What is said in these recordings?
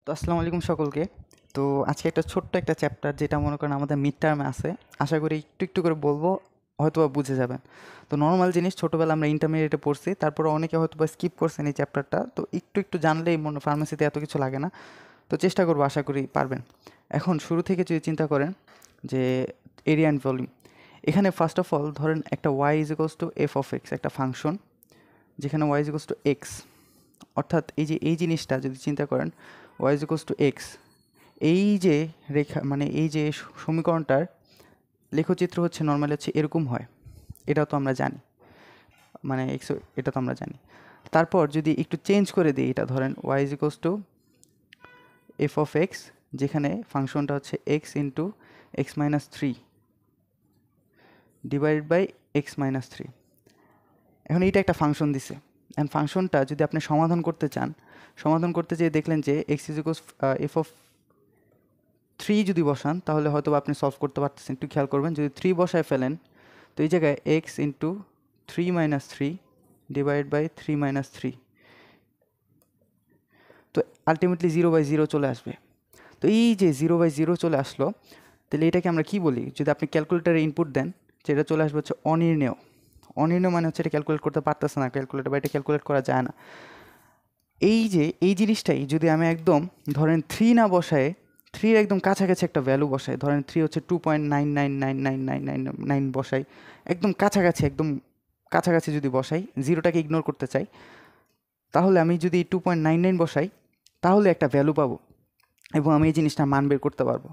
তো আসসালামু আলাইকুম সকলকে। তো আজকে একটা ছোট্ট একটা চ্যাপ্টার যেটা মনে করেন আমাদের মিড টার্মে আছে। আশা করি একটু একটু করে বলবো, হয়তোবা বুঝে যাবেন। তো নর্মাল জিনিস ছোটোবেলা আমরা ইন্টারমিডিয়েটে পড়ছি, তারপরে অনেকে হয়তোবা স্কিপ করছেন এই চ্যাপ্টারটা। তো একটু একটু জানলেই মনে ফার্মেসিতে এত কিছু লাগে না। তো চেষ্টা করবো, আশা করি পারবেন। এখন শুরু থেকে যদি চিন্তা করেন যে এরিয়া অ্যান্ড ভলিউম, এখানে ফার্স্ট অফ অল ধরেন একটা Y is equals to F of X, একটা ফাংশন যেখানে Y is equals to X. অর্থাৎ এই জিনিসটা যদি চিন্তা করেন Y is equals to X, এই যে রেখা মানে এই যে সমীকরণটার লেখচিত্র হচ্ছে নর্মালি হচ্ছে এরকম হয়। এটা তো আমরা জানি, মানে এক্স, এটা তো আমরা জানি। তারপর যদি একটু চেঞ্জ করে দিই, এটা ধরেন Y is equals to F of X, যেখানে ফাংশনটা হচ্ছে X into X minus three divided by X minus three. এখন এইটা একটা ফাংশন দিছে, অ্যান্ড ফাংশনটা যদি আপনি সমাধান করতে চান, সমাধান করতে যেয়ে দেখলেন যে x is equals F of three যদি বসান তাহলে হয়তো আপনি সলভ করতে পারতেছেন। একটু খেয়াল করবেন, যদি থ্রি বসায় ফেলেন তো এই জায়গায় X into three minus three divide by three minus three, তো আলটিমেটলি জিরো বাই জিরো চলে আসবে। তো এই যে জিরো বাই জিরো চলে আসলো, তাহলে এটাকে আমরা কি বলি? যদি আপনি ক্যালকুলেটারে ইনপুট দেন, যেটা চলে আসবে হচ্ছে অনির্ণেয়। অনির্ণেয় মানে হচ্ছে এটা ক্যালকুলেট করতে পারতেছে না ক্যালকুলেটার, বা এটা ক্যালকুলেট করা যায় না। এই যে এই জিনিসটাই যদি আমি একদম ধরেন থ্রি না বসায়, থ্রির একদম কাছাকাছি একটা ভ্যালু বসাই, ধরেন থ্রি হচ্ছে 2.9999999 বসাই, একদম কাছাকাছি, একদম কাছাকাছি যদি বসাই, জিরোটাকে ইগনোর করতে চাই, তাহলে আমি যদি 2.99 বসাই তাহলে একটা ভ্যালু পাবো, এবং আমি এই জিনিসটার মান বের করতে পারবো।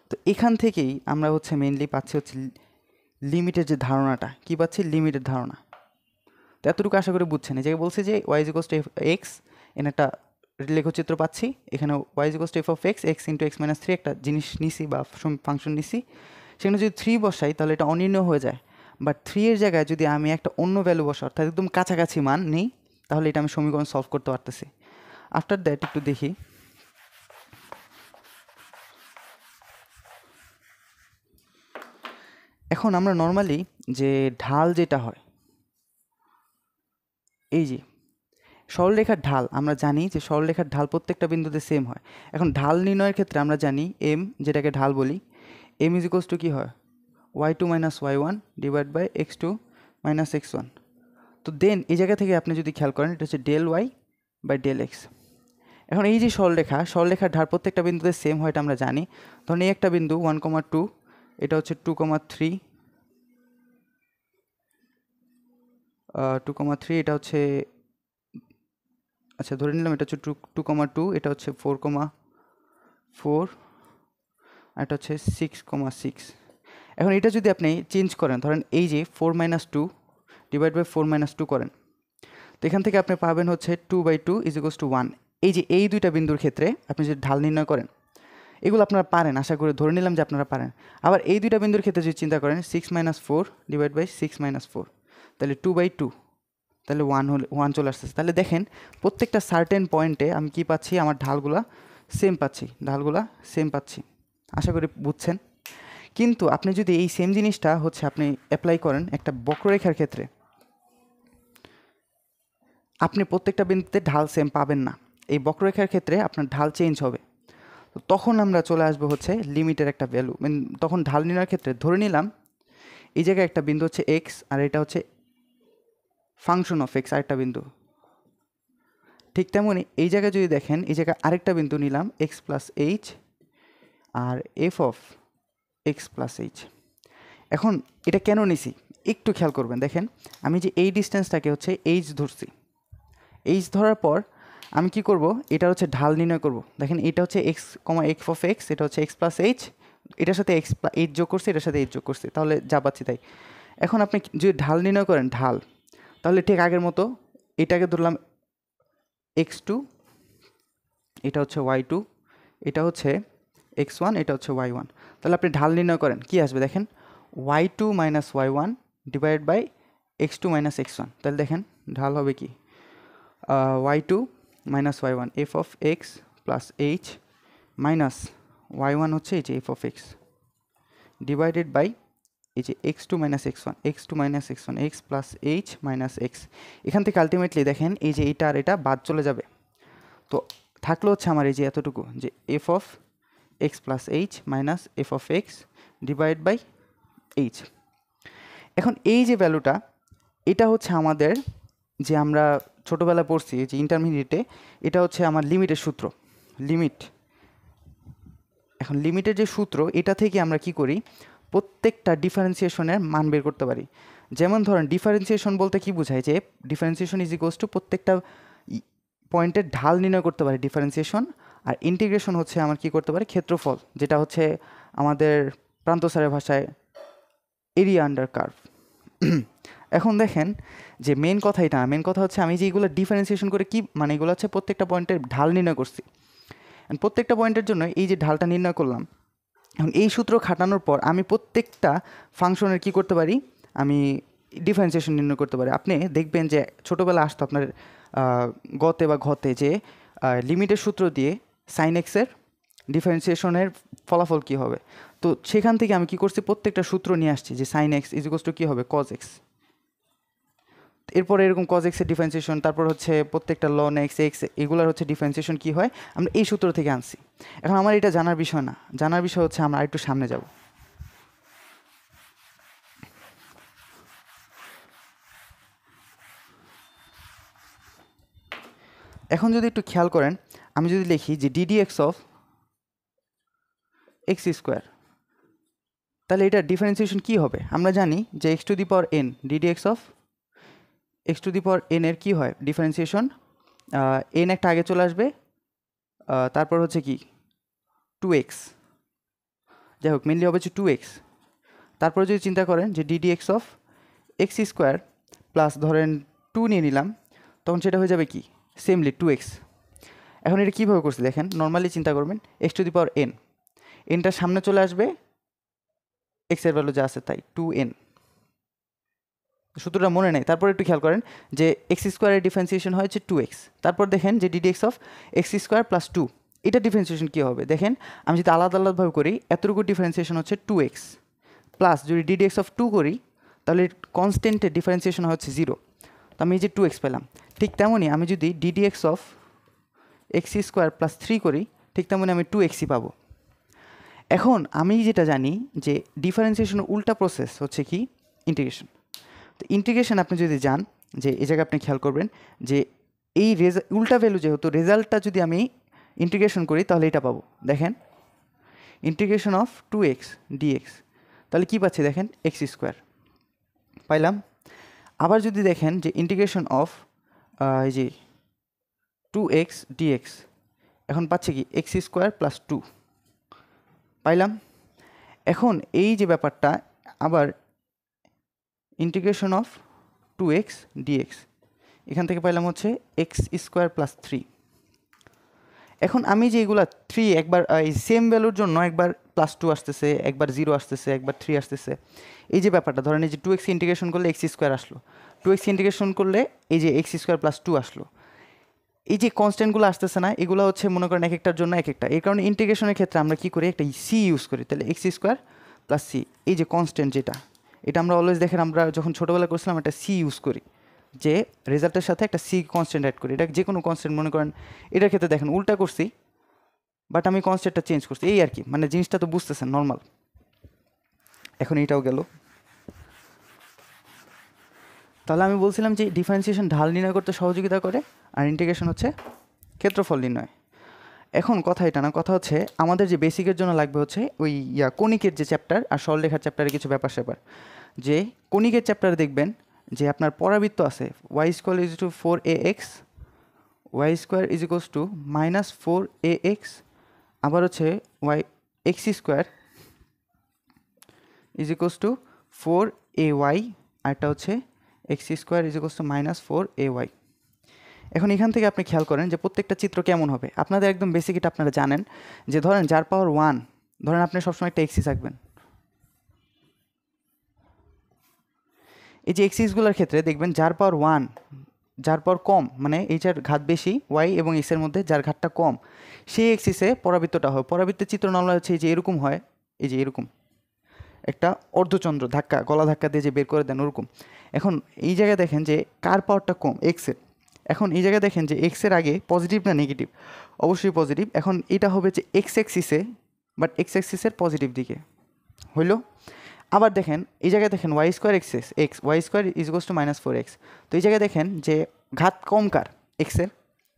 তো এখান থেকেই আমরা হচ্ছে মেইনলি পাচ্ছি হচ্ছে লিমিটের যে ধারণাটা, কি পাচ্ছি? লিমিটের ধারণা। তো এতটুকু আশা করে বুঝছেন। এই জায়গায় বলছে যে Y is equals to X, এখানে একটা লেখচিত্র পাচ্ছি, এখানে Y is equals to F of X, X into X minus three একটা জিনিস নিছি বা ফাংশন নিছি, সেখানে যদি থ্রি বসাই তাহলে এটা অনির্ণয় হয়ে যায়। বাট থ্রি এর জায়গায় যদি আমি একটা অন্য ভ্যালু বসাই, অর্থাৎ একদম কাছাকাছি মান নেই, তাহলে এটা আমি সমীকরণ সলভ করতে পারতেছি। আফটার দ্যাট একটু দেখি, এখন আমরা নর্মালি যে ঢাল যেটা হয়, এই যে সরলরেখার ঢাল, আমরা জানি যে সরলরেখার ঢাল প্রত্যেকটা বিন্দুতে সেম হয়। এখন ঢাল নির্ণয়ের ক্ষেত্রে আমরা জানি এম, যেটাকে ঢাল বলি, এম ইজ ইকোয়ালস টু কী হয়? Y two minus Y one divide by X two minus X one. তো দেন এই জায়গা থেকে আপনি যদি খেয়াল করেন, এটা হচ্ছে del Y by del X. এখন এই যে সরলরেখা, সরলরেখার ঢাল প্রত্যেকটা বিন্দুতে সেম হয়, এটা আমরা জানি। ধরুন এই একটা বিন্দু 1,2, এটা হচ্ছে 2,3, 2,3, এটা হচ্ছে, আচ্ছা ধরে নিলাম এটা হচ্ছে 2,2, এটা হচ্ছে 4,4, আর এটা হচ্ছে 6,6। এখন এটা যদি আপনি চেঞ্জ করেন, ধরেন এই যে 4 - 2 ডিভাইড বাই 4 - 2 করেন, তো এখান থেকে আপনি পাবেন হচ্ছে 2/2 ইজ ইকুয়ালস টু 1। এই যে এই দুইটা বিন্দুর ক্ষেত্রে আপনি যদি ঢাল নির্ণয় করেন, এগুলো আপনারা পারেন, আশা করি ধরে নিলাম যে আপনারা পারেন। আবার এই দুইটা বিন্দুর ক্ষেত্রে যদি চিন্তা করেন 6 - 4 ডিভাইড বাই 6 - 4, তাহলে 2/2, তাহলে 1 হলে 1 চলে আসতেছে। তাহলে দেখেন প্রত্যেকটা সার্টেন পয়েন্টে আমি কি পাচ্ছি? আমার ঢালগুলা সেম পাচ্ছি, ঢালগুলা সেম পাচ্ছি। আশা করি বুঝছেন। কিন্তু আপনি যদি এই সেম জিনিসটা হচ্ছে আপনি অ্যাপ্লাই করেন একটা বক্ররেখার ক্ষেত্রে, আপনি প্রত্যেকটা বিন্দুতে ঢাল সেম পাবেন না। এই বক্ররেখার ক্ষেত্রে আপনার ঢাল চেঞ্জ হবে। তো তখন আমরা চলে আসবো হচ্ছে লিমিটের একটা ভ্যালু। তখন ঢাল নির্ণয়ের ক্ষেত্রে ধরে নিলাম এই জায়গায় একটা বিন্দু হচ্ছে এক্স, আর এটা হচ্ছে ফাংশন অফ এক্স, আরেকটা বিন্দু। ঠিক তেমনই এই জায়গায় যদি দেখেন, এই জায়গায় আরেকটা বিন্দু নিলাম এক্স প্লাস এইচ আর F of X plus H. এখন এটা কেন নিছি একটু খেয়াল করবেন। দেখেন আমি যে এই ডিস্টেন্সটাকে হচ্ছে এইচ ধরছি, এইচ ধরার পর আমি কি করব? এটা হচ্ছে ঢাল নির্ণয় করব। দেখেন এটা হচ্ছে x comma x of x, এটা হচ্ছে এক্স প্লাস এইচ, এটার সাথে এক্স এইচ যোগ করছি, এটার সাথে এইচ যোগ করছি, তাহলে যা পাচ্ছি তাই। এখন আপনি যদি ঢাল নির্ণয় করেন ঢাল, তাহলে ঠিক আগের মতো এটাকে ধরলাম এক্স টু, এটা হচ্ছে ওয়াই টু, এটা হচ্ছে এক্স ওয়ান, এটা হচ্ছে ওয়াই ওয়ান। তাহলে আপনি ঢাল নির্ণয় করেন, কি আসবে দেখেন? Y two minus Y one divide by X two minus X one. তাহলে দেখেন ঢাল হবে কি? Y two minus Y one F of X plus H minus Y one হচ্ছে এই যে F of X divided by এই যে X two minus X one, X two minus X one, X plus H minus X. এখান থেকে ultimately দেখেন এই যে এইটা আর এটা বাদ চলে যাবে। তো থাকলো হচ্ছে আমার এই যে এতটুকু, যে F of X plus H minus F of X divide by H. এখন এই যে ভ্যালুটা, এটা হচ্ছে আমাদের যে আমরা ছোটোবেলায় পড়ছি যে ইন্টারমিডিয়েটে, এটা হচ্ছে আমার লিমিটের সূত্র, লিমিট। এখন লিমিটের যে সূত্র, এটা থেকে আমরা কি করি, প্রত্যেকটা ডিফারেন্সিয়েশনের মান বের করতে পারি। যেমন ধরেন ডিফারেন্সিয়েশন বলতে কি বোঝায়, যে ডিফারেন্সিয়েশন ইজ ইকুয়ালস টু প্রত্যেকটা পয়েন্টের ঢাল নির্ণয় করতে পারি ডিফারেন্সিয়েশন। আর ইন্টিগ্রেশন হচ্ছে আমার কি করতে পারি, ক্ষেত্রফল, যেটা হচ্ছে আমাদের প্রান্তসারের ভাষায় এরিয়া আন্ডার কার্ভ। এখন দেখেন যে মেন কথা এটা না, মেন কথা হচ্ছে আমি যে এগুলো ডিফারেন্সিয়েশন করে কি মানে এগুলো হচ্ছে প্রত্যেকটা পয়েন্টের ঢাল নির্ণয় করছি। প্রত্যেকটা পয়েন্টের জন্য এই যে ঢালটা নির্ণয় করলাম, এখন এই সূত্র খাটানোর পর আমি প্রত্যেকটা ফাংশনের কি করতে পারি, আমি ডিফারেন্সিয়েশন নির্ণয় করতে পারি। আপনি দেখবেন যে ছোটোবেলা আসতো আপনার গতে বা ঘতে, যে লিমিটের সূত্র দিয়ে সাইন এক্সের ডিফারেন্সিয়েশনের ফলাফল কী হবে। তো সেখান থেকে আমি কি করছি, প্রত্যেকটা সূত্র নিয়ে আসছি, যে sine x is equals to কী হবে, কজ এক্স। এরপরে এরকম কজ এক্সের ডিফারেন্সিয়েশন, তারপর হচ্ছে প্রত্যেকটা লন এক্স এক্স এগুলোর হচ্ছে ডিফারেন্সিয়েশন কী হয়, আমরা এই সূত্র থেকে আনছি। এখন আমার এটা জানার বিষয় না, জানার বিষয় হচ্ছে আমরা আরেকটু সামনে যাব। এখন যদি একটু খেয়াল করেন, আমি যদি লিখি যে DD x of x square, তাহলে এটা ডিফারেন্সিয়েশন কী হবে, আমরা জানি যে X to the power N, DD x of X to the power N এর কী হয় ডিফারেন্সিয়েশন, এন একটা আগে চলে আসবে, তারপর হচ্ছে কি 2x, যাই হোক মেনলি হবে হচ্ছে 2x। তারপরে যদি চিন্তা করেন যে DD x of x square plus ধরেন 2 নিয়ে নিলাম, তখন সেটা হয়ে যাবে কি সেমলি 2x। এখন এটা কীভাবে করছি দেখেন, নর্মালি চিন্তা করবেন x to the power n, এনটার সামনে চলে আসবে এক্সের ভ্যালু যা আছে তাই 2n, সূত্রটা মনে নেই। তারপর একটু খেয়াল করেন যে এক্স স্কোয়ারের ডিফারেন্সিয়েশন হয়েছে 2x, তারপর দেখেন যে DD x of x square plus 2, এটা ডিফারেন্সিয়েশন কী হবে দেখেন, আমি যদি আলাদা আলাদাভাবে করি, এতটুকু ডিফারেন্সিয়েশন হচ্ছে 2x, প্লাস যদি ডিডি এক্স অফ 2 করি, তাহলে কনস্ট্যান্টের ডিফারেন্সিয়েশন হচ্ছে 0, তো আমি এই যে 2x পেলাম। ঠিক তেমনই আমি যদি DD x of x square plus 3 করি, ঠিক তেমনই আমি 2xই পাবো। এখন আমি যেটা জানি যে ডিফারেন্সিয়েশনের উল্টা প্রসেস হচ্ছে কি ইন্টিগ্রেশন। তো ইন্টিগ্রেশন আপনি যদি যান, যে এই জায়গায় আপনি খেয়াল করবেন যে এই উল্টা ভ্যালু যেহেতু, রেজাল্টটা যদি আমি ইন্টিগ্রেশন করি তাহলে এটা পাবো। দেখেন ইন্টিগ্রেশন অফ 2x dx, তাহলে কী পাচ্ছি দেখেন এক্স স্কোয়ার পাইলাম। আবার যদি দেখেন যে ইন্টিগ্রেশন অফ এই যে 2x dx, এখন পাচ্ছি কি এক্স স্কোয়ার প্লাস 2 পাইলাম। এখন এই যে ব্যাপারটা, আবার ইন্টিগ্রেশন অফ 2x dx, এখান থেকে পাইলাম হচ্ছে এক্স স্কোয়ার প্লাস 3। এখন আমি যে এগুলা 3 একবার এই সেম ভ্যালুর জন্য একবার প্লাস 2 আসতেছে, একবার 0 আসতেছে, একবার 3 আসতেছে, এই যে ব্যাপারটা ধরেন এই যে 2x ইন্টিগ্রেশন করলে এক্স স্কোয়ার আসলো, 2x ইন্টিগ্রেশন করলে এই যে এক্স স্কোয়ার প্লাস 2 আসলো, এই যে কনস্ট্যান্টগুলো আসতেছে না, এগুলো হচ্ছে মনে করেন এক একটার জন্য এক একটা। এই কারণে ইন্টিগ্রেশনের ক্ষেত্রে আমরা কী করি, একটা সি ইউজ করি, তাহলে এক্স স্কোয়ার প্লাস সি, এই যে কনস্ট্যান্ট যেটা, এটা আমরা অলওয়েজ দেখেন আমরা যখন ছোটোবেলা করছিলাম একটা সি ইউজ করি, যে রেজাল্টের সাথে একটা সি কনস্ট্যান্ট অ্যাড করি। এটা যে কোনো কনস্ট্যান্ট মনে করেন, এটার ক্ষেত্রে দেখেন উল্টা করছি, বাট আমি কনস্ট্যান্টটা চেঞ্জ করছি, এই আর কি, মানে জিনিসটা তো বুঝতেছেন নর্মাল। এখন এইটাও গেল। তাহলে আমি বলছিলাম যে ডিফারেন্সিয়েশন ঢাল নির্ণয় করতে সহযোগিতা করে, আর ইন্টিগ্রেশন হচ্ছে ক্ষেত্রফল নির্ণয়। এখন কথা এটা না, কথা হচ্ছে আমাদের যে বেসিকের জন্য লাগবে হচ্ছে ওই কণিকের যে চ্যাপ্টার আর সরলরেখার চ্যাপ্টারে কিছু ব্যাপার স্যাপার। যে কণিকের চ্যাপ্টারে দেখবেন যে আপনার পরাবৃত্ত আছে Y square is to 4ax, Y square is equals to minus 4ax, আবার হচ্ছে Y X square is equals to 4ay, আরটা হচ্ছে X square is equals to minus 4ay। এখন এখান থেকে আপনি খেয়াল করেন যে প্রত্যেকটা চিত্র কেমন হবে, আপনাদের একদম বেসিক এটা আপনারা জানেন, যে ধরেন যার পাওয়ার 1, ধরেন আপনি সবসময় একটা এক্সিস আঁকবেন, এই যে এক্সিসগুলোর ক্ষেত্রে দেখবেন যার পাওয়ার 1, যার পাওয়ার কম, মানে এইটার ঘাত বেশি ওয়াই এবং এক্সের মধ্যে যার ঘাতটা কম, সেই এক্সিসে পরাবৃত্তটা হয়। পরাবৃত্তের চিত্র নর্মাল হচ্ছে এই যে এরকম হয়, এই যে এরকম একটা অর্ধচন্দ্র ধাক্কা, গলা ধাক্কা দিয়ে যে বের করে দেন ওরকম। এখন এই জায়গায় দেখেন যে কার পাওয়ারটা কম, এক্সের। এখন এই জায়গায় দেখেন যে এক্সের আগে পজিটিভ না নেগেটিভ, অবশ্যই পজিটিভ। এখন এটা হবে যে এক্স অ্যাক্সিসে, বাট এক্স অ্যাক্সিসের পজিটিভ দিকে হইল। আবার দেখেন এই জায়গায় দেখেন y square x y square is equals to -4x। তো এই জায়গায় দেখেন যে ঘাত কম কার, এক্সের,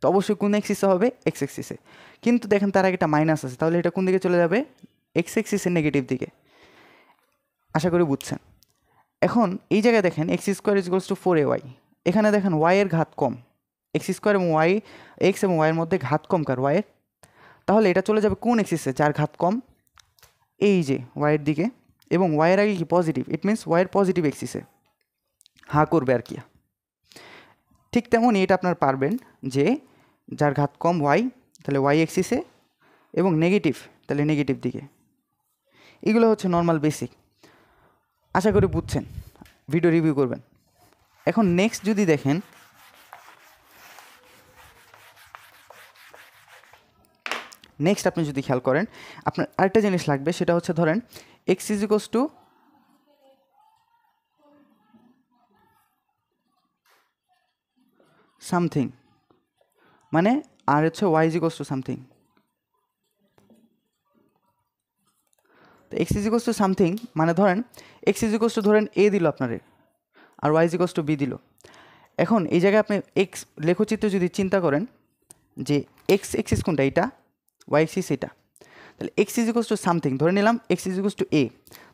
তো অবশ্যই কোন অ্যাক্সিসে হবে, এক্স অ্যাক্সিসে। কিন্তু দেখেন তার আগে একটা মাইনাস আছে, তাহলে এটা কোন দিকে চলে যাবে, এক্স অ্যাক্সিসের নেগেটিভ দিকে। আশা করি বুঝছেন। এখন এই জায়গায় দেখেন x square is equals two 4ay, এখানে দেখেন ওয়াইয়ের ঘাত কম, এক্স স্কোয়ার এবং ওয়াই, এক্স এবং ওয়াইয়ের মধ্যে ঘাত কম কার, ওয়াইয়ের। তাহলে এটা চলে যাবে কোন অ্যাক্সিসে, যার ঘাত কম, এই যে ওয়াইয়ের দিকে, এবং ওয়াইয়ের আগে কি পজিটিভ, ইট মিনস ওয়াইয়ের পজিটিভ অ্যাক্সিসে হা করবে আর কি। ঠিক তেমনই এটা আপনার পারবেন যে যার ঘাত কম ওয়াই, তাহলে ওয়াই অ্যাক্সিসে, এবং নেগেটিভ তাহলে নেগেটিভ দিকে। এগুলো হচ্ছে নর্মাল বেসিক, আশা করি বুঝছেন, ভিডিও রিভিউ করবেন। এখন নেক্সট যদি দেখেন, নেক্সট আপনি যদি খেয়াল করেন, আপনার আরেকটা জিনিস লাগবে, সেটা হচ্ছে ধরেন x is equals to something, মানে আর হচ্ছে y is equals to something. তো x is equals to something মানে ধরেন এক্স ইজ ইকোয়াস টু ধরেন এ দিল আপনারে, আর y is equals to b দিল। এখন এই জায়গায় আপনি এক্স লেখচিত্রে যদি চিন্তা করেন যে এক্স এক্সিস কোনটা, এইটা, ওয়াই এক্সিস এটা, তাহলে x is equals to something ধরে নিলাম, এক্স ইজ ইকোয়াস টু এ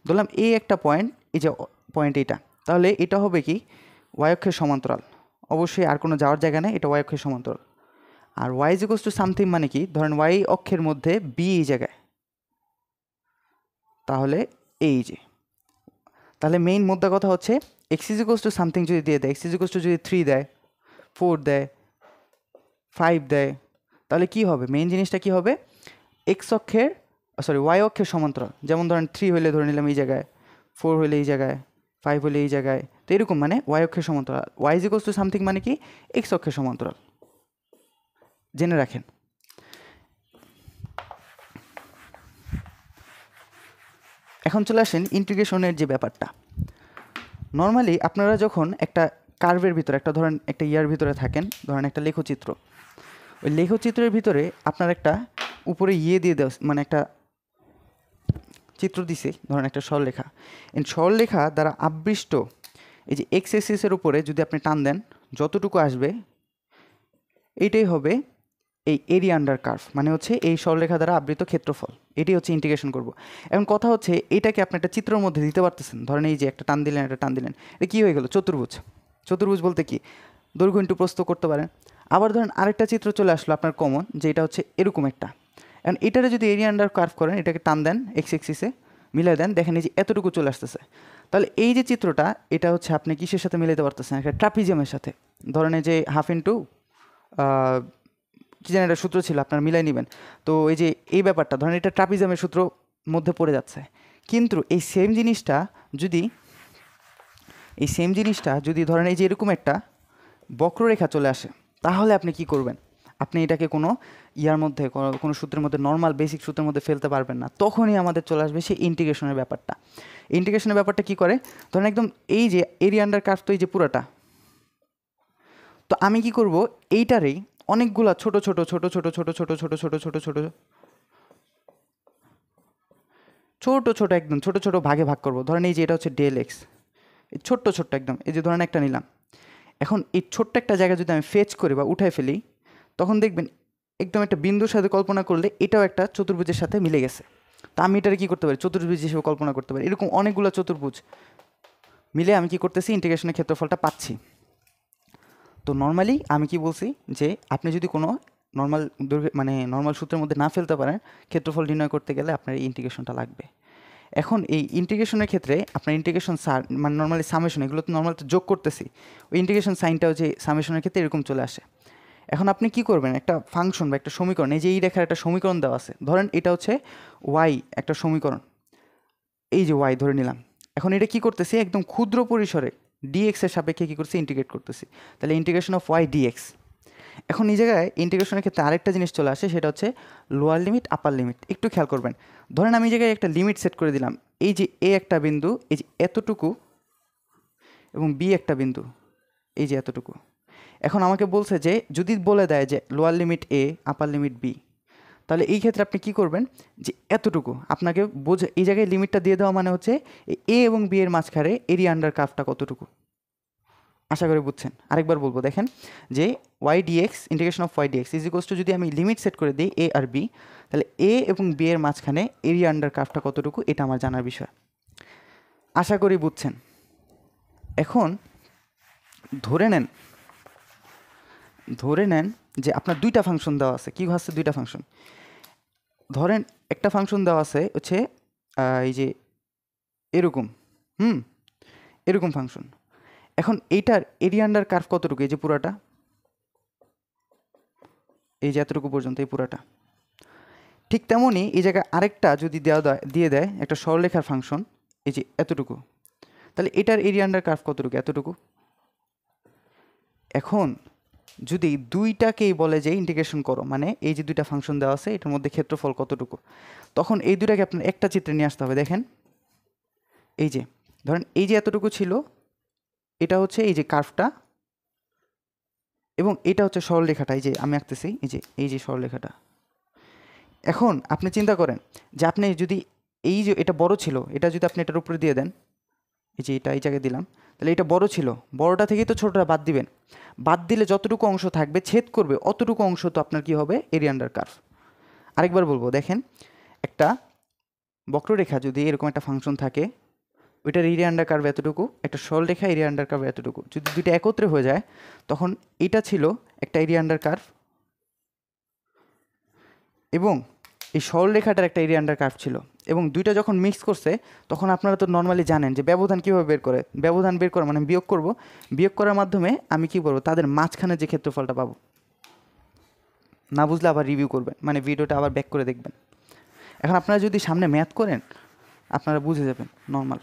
ধরলাম, এ একটা পয়েন্ট, এই যে পয়েন্ট এটা, তাহলে এটা হবে কি ওয়াই অক্ষের সমান্তরাল, অবশ্যই আর কোনো যাওয়ার জায়গা নেই, এটা ওয়াই অক্ষের সমান্তরাল। আর y is equals to something মানে কি, ধরেন ওয়াই অক্ষের মধ্যে বি এই জায়গায়, তাহলে এই যে, তাহলে মেইন মুদ্রা কথা হচ্ছে x is equals to something যদি দিয়ে দেয়, এক্স ইজ ইকোয়াস টু যদি 3 দেয়, 4 দেয়, 5 দেয়, তাহলে কি হবে, মেইন জিনিসটা কি হবে, এক্স অক্ষের ওয়াই অক্ষের সমান্তরাল। যেমন ধরেন 3 হইলে ধরে নিলাম এই জায়গায়, 4 হইলে এই জায়গায়, 5 হইলে এই জায়গায়, তো এরকম মানে ওয়াই অক্ষের সমান্তরাল। Y is equals to something মানে কি, এক্স অক্ষের সমান্তরাল, জেনে রাখেন। এখন চলে আসেন ইন্টিগ্রেশনের যে ব্যাপারটা। নর্মালি আপনারা যখন একটা কার্ভের ভিতরে, একটা ধরেন একটা ইয়ার ভিতরে থাকেন, ধরেন একটা লেখচিত্র, ওই লেখচিত্রের ভিতরে আপনার একটা উপরে ইয়ে দিয়ে দেওয়া, মানে একটা চিত্র দিছে, ধরেন একটা সরলরেখা, এই সরলরেখা দ্বারা আবৃষ্ট এই যে এক্স এক্সিসের উপরে যদি আপনি টান দেন, যতটুকু আসবে এইটাই হবে এই এরিয়া আন্ডার কার্ভ, মানে হচ্ছে এই সরলরেখা দ্বারা আবৃত ক্ষেত্রফল। এটি হচ্ছে ইন্টিগ্রেশন করব। এখন কথা হচ্ছে এটাকে আপনি একটা চিত্রের মধ্যে দিতে পারতেছেন, ধরেন এই যে একটা টান দিলেন, একটা টান দিলেন, এটা কী হয়ে গেল, চতুর্ভুজ। চতুর্ভুজ বলতে কি, দৈর্ঘ্য ইন্টু প্রস্থ করতে পারেন। আবার ধরেন আরেকটা চিত্র চলে আসলো আপনার কমন, যে এটা হচ্ছে এরকম একটা, এখন এটারে যদি এরিয়া আন্ডার কার্ভ করেন, এটাকে টান দেন এক্স এক্সিসে, মিলাই দেন, দেখেন এই যে এতটুকু চলে আসতেছে। তাহলে এই যে চিত্রটা, এটা হচ্ছে আপনি কিসের সাথে মিলাইতে পারতেছেন, একটা ট্রাপিজিয়ামের সাথে। ধরেন এই যে হাফ ইন্টু কি জানি একটা সূত্র ছিল, আপনার মিলাই নেবেন। তো এই যে এই ব্যাপারটা ধরেন এটা ট্রাপিজিয়ামের সূত্র মধ্যে পড়ে যাচ্ছে। কিন্তু এই সেম জিনিসটা যদি ধরেন এই যে এরকম একটা বক্ররেখা চলে আসে, তাহলে আপনি কি করবেন, আপনি এটাকে কোনো ইয়ার মধ্যে, কোনো সূত্রের মধ্যে, নর্মাল বেসিক সূত্রের মধ্যে ফেলতে পারবেন না। তখনই আমাদের চলে আসবে সেই ইন্টিগ্রেশনের ব্যাপারটা। ইন্টিগ্রেশনের ব্যাপারটা কী করে, ধরেন একদম এই যে এরিয়া আন্ডার কার্ভ, তো এই যে পুরাটা, তো আমি কি করব, এইটারেই অনেকগুলা ছোট ছোট ছোট ছোট ছোট ছোট ছোট ছোট ছোট ছোট ছোট ছোট একদম ছোট ছোট ভাগে ভাগ করব। ধরেন এই যে এটা হচ্ছে ডেল এক্স, এই ছোট্ট ছোট্ট একদম, এই যে ধরেন একটা নিলাম। এখন এই ছোট্ট একটা জায়গা যদি আমি ফেচ করি বা উঠায় ফেলি, তখন দেখবেন একদম একটা বিন্দুর সাথে কল্পনা করলে এটাও একটা চতুর্ভুজের সাথে মিলে গেছে। তা আমি এটাকে কী করতে পারি, চতুর্ভুজ হিসেবে কল্পনা করতে পারি। এরকম অনেকগুলো চতুর্ভুজ মিলে আমি কি করতেছি, ইন্টিগ্রেশনের ক্ষেত্রফলটা পাচ্ছি। তো নর্মালি আমি কি বলছি, যে আপনি যদি কোনো নর্মাল মানে নর্মাল সূত্রের মধ্যে না ফেলতে পারেন, ক্ষেত্রফল নির্ণয় করতে গেলে আপনার এই ইন্টিগ্রেশনটা লাগবে। এখন এই ইন্টিগ্রেশনের ক্ষেত্রে আপনার ইন্টিগ্রেশন মানে নর্মালি সামেশন, এগুলো তো নর্মালি যোগ করতেছি, ওই ইন্টিগ্রেশন সাইনটাও যে সামেশনের ক্ষেত্রে এরকম চলে আসে। এখন আপনি কি করবেন, একটা ফাংশন বা একটা সমীকরণ, এই যে এই রেখার একটা সমীকরণ দেওয়া আছে, ধরেন এটা হচ্ছে ওয়াই একটা সমীকরণ, এই যে ওয়াই ধরে নিলাম। এখন এটা কি করতেছি, একদম ক্ষুদ্র পরিসরে ডিএক্সের সাপেক্ষে কী করছি, ইন্টিগ্রেট করতেছি। তাহলে ইন্টিগ্রেশন অফ ওয়াই ডিএক্স। এখন এই জায়গায় ইন্টিগ্রেশনের ক্ষেত্রে আরেকটা জিনিস চলে আসে, সেটা হচ্ছে লোয়ার লিমিট, আপার লিমিট। একটু খেয়াল করবেন, ধরেন আমি এই জায়গায় একটা লিমিট সেট করে দিলাম, এই যে এ একটা বিন্দু, এই যে এতটুকু, এবং বি একটা বিন্দু, এই যে এতটুকু। এখন আমাকে বলছে যে যদি বলে দেয় যে লোয়ার লিমিট এ আপার লিমিট বি, তাহলে এই ক্ষেত্রে আপনি কি করবেন যে এতটুকু আপনাকে বোঝা, এই জায়গায় লিমিটটা দিয়ে দেওয়া মানে হচ্ছে এ এবং বি এর মাঝখানে এরিয়া আন্ডার কার্ভটা কতটুকু। আশা করি বুঝছেন। আরেকবার বলবো, দেখেন যে Y DX integration of Y DX is equals to যদি আমি লিমিট সেট করে দিই এ আর বি, তাহলে এ এবং বি এর মাঝখানে এরিয়া আন্ডার কার্ভটা কতটুকু, এটা আমার জানার বিষয়। আশা করি বুঝছেন। এখন ধরে নেন যে আপনার দুইটা ফাংশন দেওয়া আছে। কী হচ্ছে দুইটা ফাংশন? ধরেন একটা ফাংশন দেওয়া আছে হচ্ছে এই যে এরকম, এরকম ফাংশন। এখন এইটার এরিয়া আন্ডার কার্ভ কতটুকু? এই যে পুরাটা, এই যে এতটুকু পর্যন্ত, এই পুরাটা। ঠিক তেমনই এই জায়গায় আরেকটা যদি দিয়ে দেয় একটা সরলরেখার ফাংশন, এই যে এতটুকু, তাহলে এটার এরিয়া আন্ডার কার্ভ কতটুকু? এতটুকু। এখন যদি দুইটাকেই বলে যে ইন্টিগ্রেশন করো, মানে এই যে দুইটা ফাংশন দেওয়া আছে এটার মধ্যে ক্ষেত্রফল কতটুকু, তখন এই দুইটাকে আপনার একটা চিত্রে নিয়ে আসতে হবে। দেখেন এই যে ধরেন এই যে এতটুকু ছিল, এটা হচ্ছে এই যে কার্ভটা, এবং এটা হচ্ছে সরলরেখাটা, এই যে আমি আঁকতেছি, এই যে সরলরেখাটা। এখন আপনি চিন্তা করেন যে আপনি যদি এই যে এটা বড় ছিল, এটা যদি আপনি এটার উপরে দিয়ে দেন, এই যে এটা এই জায়গায় দিলাম, তাহলে এটা বড় ছিল, বড়টা থেকেই তো ছোটটা বাদ দিবেন। বাদ দিলে যতটুকু অংশ থাকবে ছেদ করবে অতটুকু অংশ তো আপনার কি হবে? Area under curve. আরেকবার বলবো, দেখেন একটা বক্ররেখা যদি এরকম একটা ফাংশন থাকে, ওইটার এরিয়া আন্ডার কার্ভ এতটুকু, একটা সরলরেখা এরিয়া আন্ডার কার্ভ এতটুকু, যদি দুইটা একত্রে হয়ে যায় তখন এটা ছিল একটা এরিয়া আন্ডার কার্ভ, এবং এই সরলরেখাটার একটা এরিয়া আন্ডার কার্ভ ছিল, এবং দুইটা যখন মিক্স করছে তখন আপনারা তো নর্মালি জানেন যে ব্যবধান কীভাবে বের করে। ব্যবধান বের করা মানে বিয়োগ করব, বিয়োগ করার মাধ্যমে আমি কী করবো, তাদের মাঝখানে যে ক্ষেত্রফলটা পাবো। না বুঝলে আবার রিভিউ করবেন, মানে ভিডিওটা আবার ব্যাক করে দেখবেন। এখন আপনারা যদি সামনে ম্যাথ করেন আপনারা বুঝে যাবেন নর্মাল।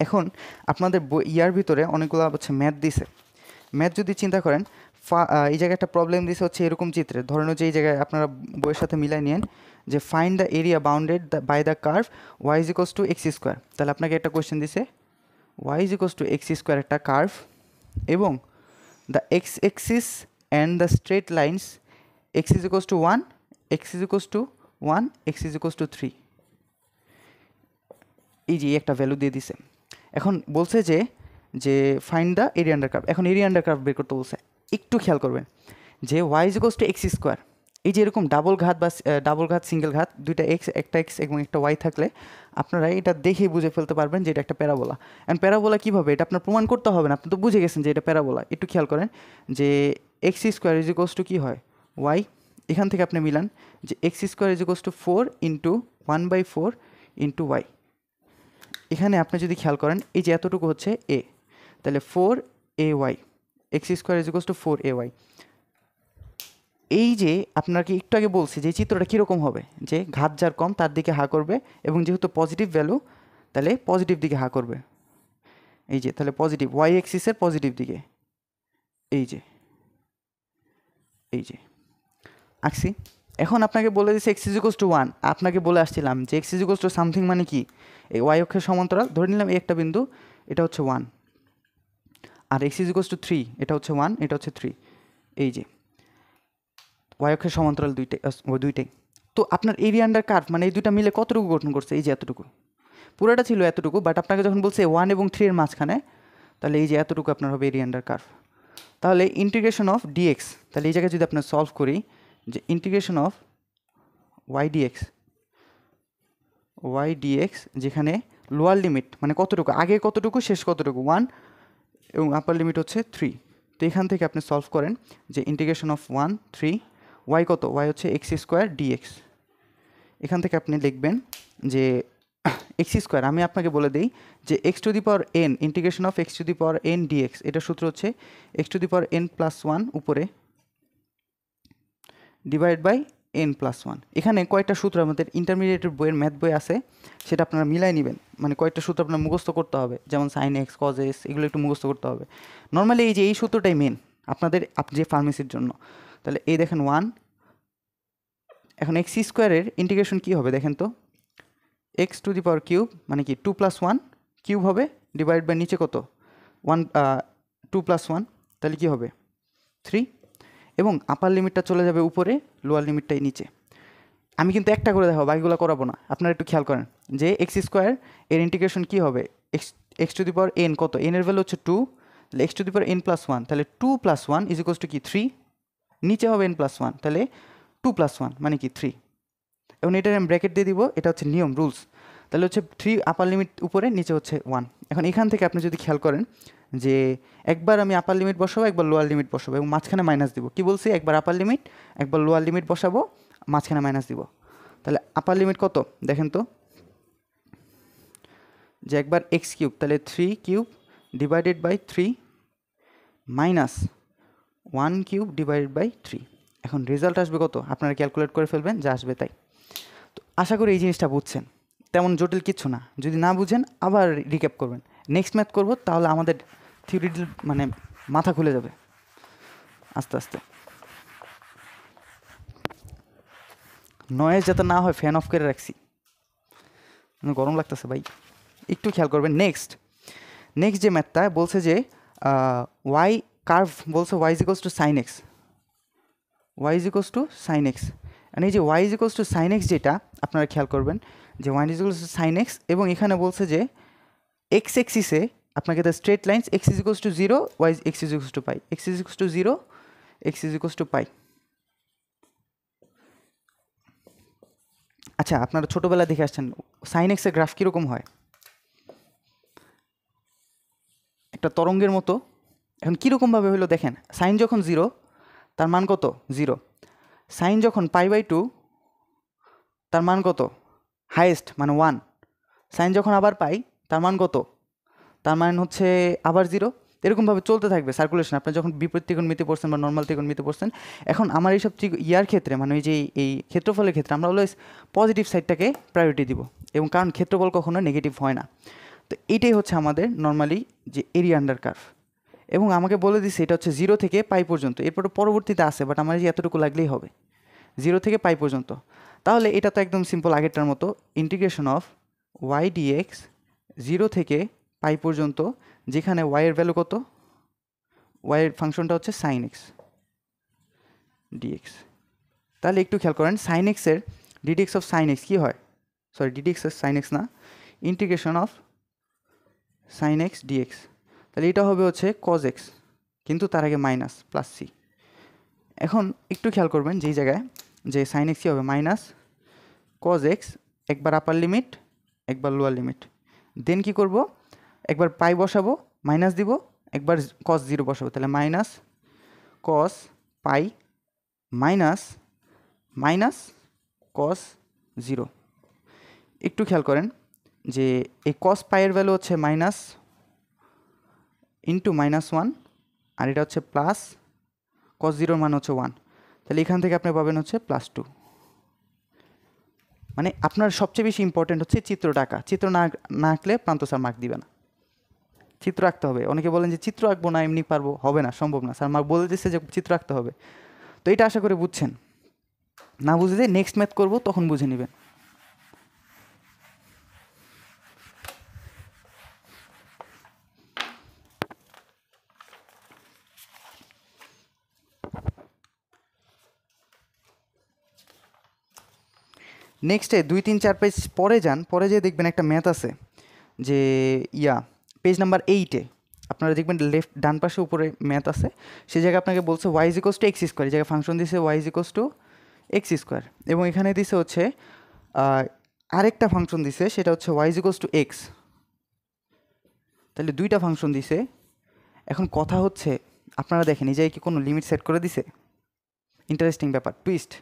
এখন আপনাদের ইয়ার ভিতরে অনেকগুলো হচ্ছে ম্যাথ দিছে। ম্যাথ যদি চিন্তা করেন, এই জায়গায় একটা প্রবলেম দিছে হচ্ছে এরকম চিত্রে, ধরেন যে এই জায়গায় আপনারা বইয়ের সাথে মিলাই নিন যে find the area bounded by the curve Y is equals to x square. তাহলে আপনাকে একটা কোয়েশ্চেন দিছে, Y is equals to x square একটা কার্ভ, এবং the X axis and the straight lines X is equals to 1, X is equals to 1, X is equals to 3। এই যে একটা value দিয়ে দিছে। এখন বলছে যে find the area under curve. এখন এরিয়া আন্ডার কার্ভ বের করতে বলছে। একটু খেয়াল করবেন যে Y is equals to x square, এই যে এরকম ডাবল ঘাত সিঙ্গেল ঘাত, দুইটা এক্স, একটা এক্স এবং একটা ওয়াই থাকলে আপনারা এটা দেখেই বুঝে ফেলতে পারবেন যে এটা একটা প্যারাবোলা। অ্যান্ড প্যারাবোলা কীভাবে, এটা আপনার প্রমাণ করতে হবে না, আপনি তো বুঝে গেছেন যে এটা প্যারাবোলা। একটু খেয়াল করেন যে x square is equals to কী হয়, ওয়াই। এখান থেকে আপনি মিলান যে x square is equals to 4 into 1/4 into y. এখানে আপনি যদি খেয়াল করেন এই যে এতটুকু হচ্ছে এ, তাহলে 4ay, x square is equals to 4ay। এই যে আপনাকে একটু আগে বলছি যে চিত্রটা কীরকম হবে, যে ঘাত যার কম তার দিকে হা করবে, এবং যেহেতু পজিটিভ ভ্যালু তাহলে পজিটিভ দিকে হা করবে। এই যে তাহলে পজিটিভ ওয়াই এক্সিসের পজিটিভ দিকে, এই যে আঁকছি। এখন আপনাকে বলে দিচ্ছে এক্স ইজ ইকুয়ালস টু 1, আপনাকে বলে আসছিলাম যে x is equals two something মানে কি, এই ওয়াই অক্ষের সমান্তরাল ধরে নিলাম এই একটা বিন্দু, এটা হচ্ছে 1, আর এক্স ইজ ইকুয়ালস টু 3, এটা হচ্ছে 1, এটা হচ্ছে 3। এই যে ওয়াই অক্ষের সমান্তরাল দুইটাই। তো আপনার এরিয়া আন্ডার কার্ভ মানে এই দুইটা মিলে কতটুকু গঠন করছে, এই যে এতটুকু, পুরোটা ছিল এতটুকু, বাট আপনাকে যখন বলছে 1 এবং 3 এর মাঝখানে, তাহলে এই যে এতটুকু আপনার হবে এরিয়া আন্ডার কার্ভ। তাহলে ইন্টিগ্রেশন অফ ডিএক্স, তাহলে এই জায়গায় যদি আপনার সলভ করি যে ইন্টিগ্রেশন অফ ওয়াই ডিএক্স, যেখানে লোয়ার লিমিট মানে কতটুকু, আগে কতটুকু শেষ কতটুকু 1, এবং আপার লিমিট হচ্ছে 3। তো এখান থেকে আপনি সলভ করেন যে ইন্টিগ্রেশন অফ 1, 3, ওয়াই কত, ওয়াই হচ্ছে এক্স স্কোয়ার ডিএক্স। এখান থেকে আপনি লিখবেন যে এক্স স্কোয়ার, আমি আপনাকে বলে দিই যে X to the power N, integration of X to the power N DX, এটার সূত্র হচ্ছে x to the power N plus 1 উপরে ডিভাইড বাই এন প্লাস 1। এখানে কয়েকটা সূত্র আমাদের ইন্টারমিডিয়েটের বইয়ের ম্যাথ বই আছে, সেটা আপনারা মিলাই নেবেন, মানে কয়েকটা সূত্র আপনার মুখস্থ করতে হবে, যেমন সাইন এক্স, কজ এক্স, এগুলো একটু মুখস্থ করতে হবে। নর্মালি এই যে এই সূত্রটাই মেন আপনাদের যে ফার্মেসির জন্য। তাহলে এই দেখেন 1, এখন এক্স স্কোয়ারের ইন্টিগ্রেশন কী হবে দেখেন তো, x to the power cube মানে কি 2 + 1 কিউব হবে, ডিভাইড বাই নিচে কত 2 + 1, তাহলে কী হবে 3, এবং আপার লিমিটটা চলে যাবে উপরে, লোয়ার লিমিটটাই নিচে। আমি কিন্তু একটা করে দেখাবো, বাকিগুলো করাবো না। আপনারা একটু খেয়াল করেন যে এক্স স্কোয়ার এর ইন্টিগ্রেশন কী হবে, x to the power N কত, এন এর ভ্যালু হচ্ছে 2, তাহলে x to the power n + 1, তাহলে 2 + 1 = কি 3, নিচে হবে n + 1, তাহলে 2 + 1 মানে কি 3, এবং এটার আমি ব্র্যাকেট দিয়ে দিব, এটা হচ্ছে নিয়ম, রুলস। তাহলে হচ্ছে 3 আপার লিমিট উপরে, নিচে হচ্ছে 1। এখন এখান থেকে আপনি যদি খেয়াল করেন যে একবার আমি আপার লিমিট বসাবো, একবার লোয়ার লিমিট বসাবো, এবং মাঝখানে মাইনাস দিব। কি বলছি, একবার আপার লিমিট, একবার লোয়ার লিমিট বসাবো, মাঝখানে মাইনাস দিব। তাহলে আপার লিমিট কত দেখেন তো, যে একবার x³ তাহলে 3³ ডিভাইডেড বাই 3 মাইনাস 1³ ডিভাইডেড বাই 3। এখন রেজাল্ট আসবে কত, আপনারা ক্যালকুলেট করে ফেলবেন, যা আসবে তাই। তো আশা করি এই জিনিসটা বুঝছেন, তেমন জটিল কিচ্ছু না। যদি না বুঝেন আবার রিক্যাপ করবেন, নেক্সট ম্যাথ করব, তাহলে আমাদের থিওরিটির মানে মাথা খুলে যাবে আস্তে আস্তে। নয়েজ যাতে না হয় ফ্যান অফ করে রাখছি, গরম লাগতেছে ভাই, একটু খেয়াল করবেন। নেক্সট যে ম্যাথটা বলছে যে ওয়াই কার্ভ, বলছে y = sin x, y = sin x। আর এই যে y = sin x যেটা আপনারা খেয়াল করবেন যে y = sin x, এবং এখানে বলছে যে x এক্সিসে আপনাকে the straight lines x = 0, y x = pi, x = 0, x = pi. আচ্ছা, আপনারা ছোটোবেলা দেখে আসছেন সাইন এক্সের গ্রাফ কীরকম হয়, একটা তরঙ্গের মতো। এখন কীরকমভাবে হলো দেখেন, সাইন যখন 0 তার মান কত 0, সাইন যখন π/2 তার মান কত হাইয়েস্ট মানে 1, সাইন যখন আবার পাই তার মান কত, তার মান হচ্ছে আবার 0। এরকমভাবে চলতে থাকবে সার্কুলেশন, আপনি যখন বিপরীত ত্রিকোণমিতি পড়ছেন বা নর্মাল ত্রিকোণমিতি পড়ছেন। এখন আমার এইসব ইয়ার ক্ষেত্রে মানে ওই যে এই ক্ষেত্রফলের ক্ষেত্রে আমরা অলওয়েজ পজিটিভ সাইডটাকে প্রায়োরিটি দিব, এবং কারণ ক্ষেত্রফল কখনো নেগেটিভ হয় না। তো এইটাই হচ্ছে আমাদের নর্মালি যে এরিয়া আন্ডার কার্ভ, এবং আমাকে বলে দিচ্ছে এটা হচ্ছে 0 থেকে π পর্যন্ত, এরপরে পরবর্তীতে আসে, বাট আমার যে এতটুকু লাগলেই হবে 0 থেকে π পর্যন্ত। তাহলে এটা তো একদম সিম্পল আগেরটার মতো, ইন্টিগ্রেশন অফ y dx 0 থেকে π পর্যন্ত, যেখানে y এর ভ্যালু কত, y এর ফাংশনটা হচ্ছে sin x dx। তাহলে একটু খেয়াল করেন sin x এর ddx অফ sin x কী হয়, sorry ddx of sin x না, integration of sin x dx, তাহলে এটা হবে হচ্ছে cos x, কিন্তু তার আগে মাইনাস প্লাস c। এখন একটু খেয়াল করবেন যেই জায়গায় যে sin x কী হবে মাইনাস cos x, একবার আপার লিমিট একবার লোয়ার লিমিট, দেন কি করব, একবার পাই বসাবো মাইনাস দিব, একবার cos 0 বসাবো, তাহলে মাইনাস cos পাই মাইনাস মাইনাস cos 0। একটু খেয়াল করেন যে এই cos পাইয়ের ভ্যালু হচ্ছে মাইনাস ইন্টু -1, আর এটা হচ্ছে প্লাস cos 0 মান হচ্ছে 1, তাহলে এখান থেকে আপনি পাবেন হচ্ছে +2। মানে আপনার সবচেয়ে বেশি ইম্পর্টেন্ট হচ্ছে চিত্রটা আঁকা, চিত্র না আঁকলে প্রান্ত স্যার মার্ক দিবে না, চিত্র আঁকতে হবে। অনেকে বলেন যে চিত্র আঁকবো না, এমনি পারবো, হবে না, সম্ভব না, স্যার মার্ক বলে দিচ্ছে যে চিত্র আঁকতে হবে। তো এটা আশা করে বুঝছেন, না বুঝলে নেক্সট ম্যাথ করবো তখন বুঝে নেবেন। নেক্সটে 2-3-4 পেজ পরে যান, পরে যেয়ে দেখবেন একটা ম্যাথ আছে যে পেজ নাম্বার 8-এ আপনারা দেখবেন ডান পাশে উপরে ম্যাথ আছে, সেই জায়গায় আপনাকে বলছে y = x², এই জায়গায় ফাংশন দিছে y = x², এবং এখানে দিছে হচ্ছে আরেকটা ফাংশন দিছে, সেটা হচ্ছে y = x। তাহলে দুইটা ফাংশন দিছে। এখন কথা হচ্ছে আপনারা দেখেন এই জায়গায় কি কোনো লিমিট সেট করে দিছে, ইন্টারেস্টিং ব্যাপার, টুইস্ট,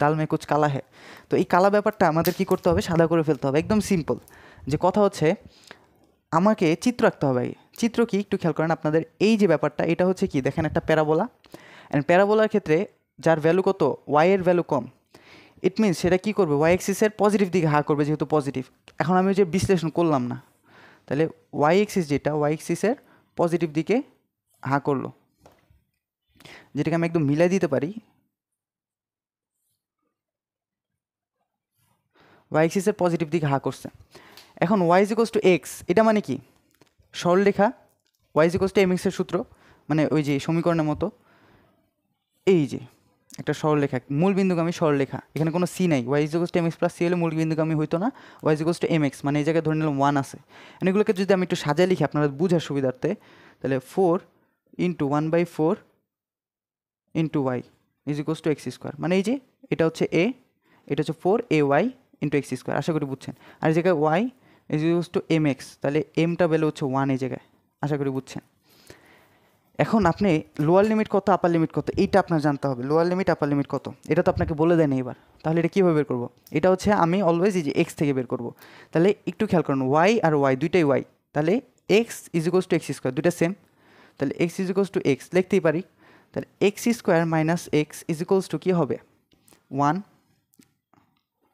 ডাল মে কুচ কালা হ্যাঁ। তো এই কালা ব্যাপারটা আমাদের কি করতে হবে, সাদা করে ফেলতে হবে, একদম সিম্পল। যে কথা হচ্ছে আমাকে চিত্র আঁকতে হবে। চিত্র কি একটু খেয়াল করেন, আপনাদের এই যে ব্যাপারটা, এটা হচ্ছে কি দেখেন একটা প্যারাবোলা, অ্যান্ড প্যারাবোলার ক্ষেত্রে যার ভ্যালু কত, y এর ভ্যালু কম, ইট মিনস সেটা কী করবে, y এক্সিসের পজিটিভ দিকে হা করবে, যেহেতু পজিটিভ। এখন আমি যে বিশ্লেষণ করলাম না, তাহলে y এক্সিস যেটা, y এক্সিসের পজিটিভ দিকে হা করলো, যেটাকে আমি একদম মিলাই দিতে পারি, y এক্সিসের পজিটিভ দিকে হা করছে। এখন y = x, এটা মানে কি, সরলরেখা Y is equals to M এক্সের সূত্র, মানে ওই যে সমীকরণের মতো, এই যে একটা সরলরেখা, মূল বিন্দুগামী সরলরেখা, এখানে কোনো সি নাই, Y is equals to M X plus C হলে মূল বিন্দুগামী হইতো না, Y is equals to M X, মানে এই জায়গায় ধরে নিলাম 1 আছে। এগুলোকে যদি আমি একটু সাজায় লিখি আপনারা বুঝার সুবিধার্থে, তাহলে 4 into 1/4 into Y is equals to x square, মানে এই যে এটা হচ্ছে এ, এটা হচ্ছে 4ay ইন্টু এক্স স্কোয়ার, আশা করি বুঝছেন। আর এই জায়গায় Y is equals to M X, তাহলে এমটা ভ্যালু হচ্ছে 1 এই জায়গায়, আশা করি বুঝছেন। এখন আপনি লোয়ার লিমিট কত, আপার লিমিট কত, এইটা আপনার জানতে হবে। লোয়ার লিমিট, আপার লিমিট কত, এটা তো আপনাকে বলে দেয়নি এবার, তাহলে এটা কীভাবে বের করবো? এটা হচ্ছে আমি অলওয়েজ এই যে এক্স থেকে বের করবো। তাহলে একটু খেয়াল করুন, ওয়াই আর ওয়াই দুইটাই ওয়াই, তাহলে x is equals to x square, দুইটা সেম, তাহলে x is equals to x লিখতেই পারি। তাহলে x square minus x is equals to কী হবে? 1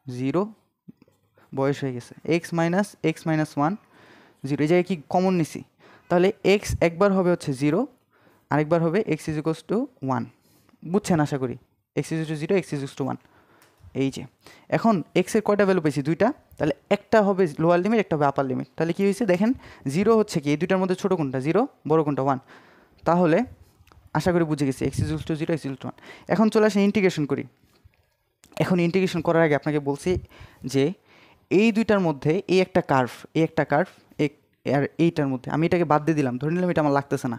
0, বয়স হয়ে গেছে, এক্স মাইনাস 1 0, এই জায়গায় কি কমন নিছি, তাহলে এক্স একবার হবে হচ্ছে 0, আরেকবার হবে এক্স ইজ ইকুয়ালস টু 1, বুঝছেন আশা করি, X is to 0, X is to 1, এই যে। এখন এক্সের কয়টা ভ্যালু পেয়েছি? দুইটা, তাহলে একটা হবে লোয়ার লিমিট, একটা হবে আপার লিমিট। তাহলে কী হয়েছে দেখেন, 0 হচ্ছে কি এই দুইটার মধ্যে ছোটো কোনটা? 0, বড় কোনটা? 1, তাহলে আশা করি বুঝে গেছি X is to 0, X is to 1। এখন চলে আসে ইন্টিগ্রেশন করি। এখন ইন্টিগ্রেশন করার আগে আপনাকে বলছি যে এই দুইটার মধ্যে এই একটা কার্ভ, এই একটা কার্ভ, আর এইটার মধ্যে আমি এটাকে বাদ দিয়ে দিলাম, ধরে নিলাম এটা আমার লাগতেছে না।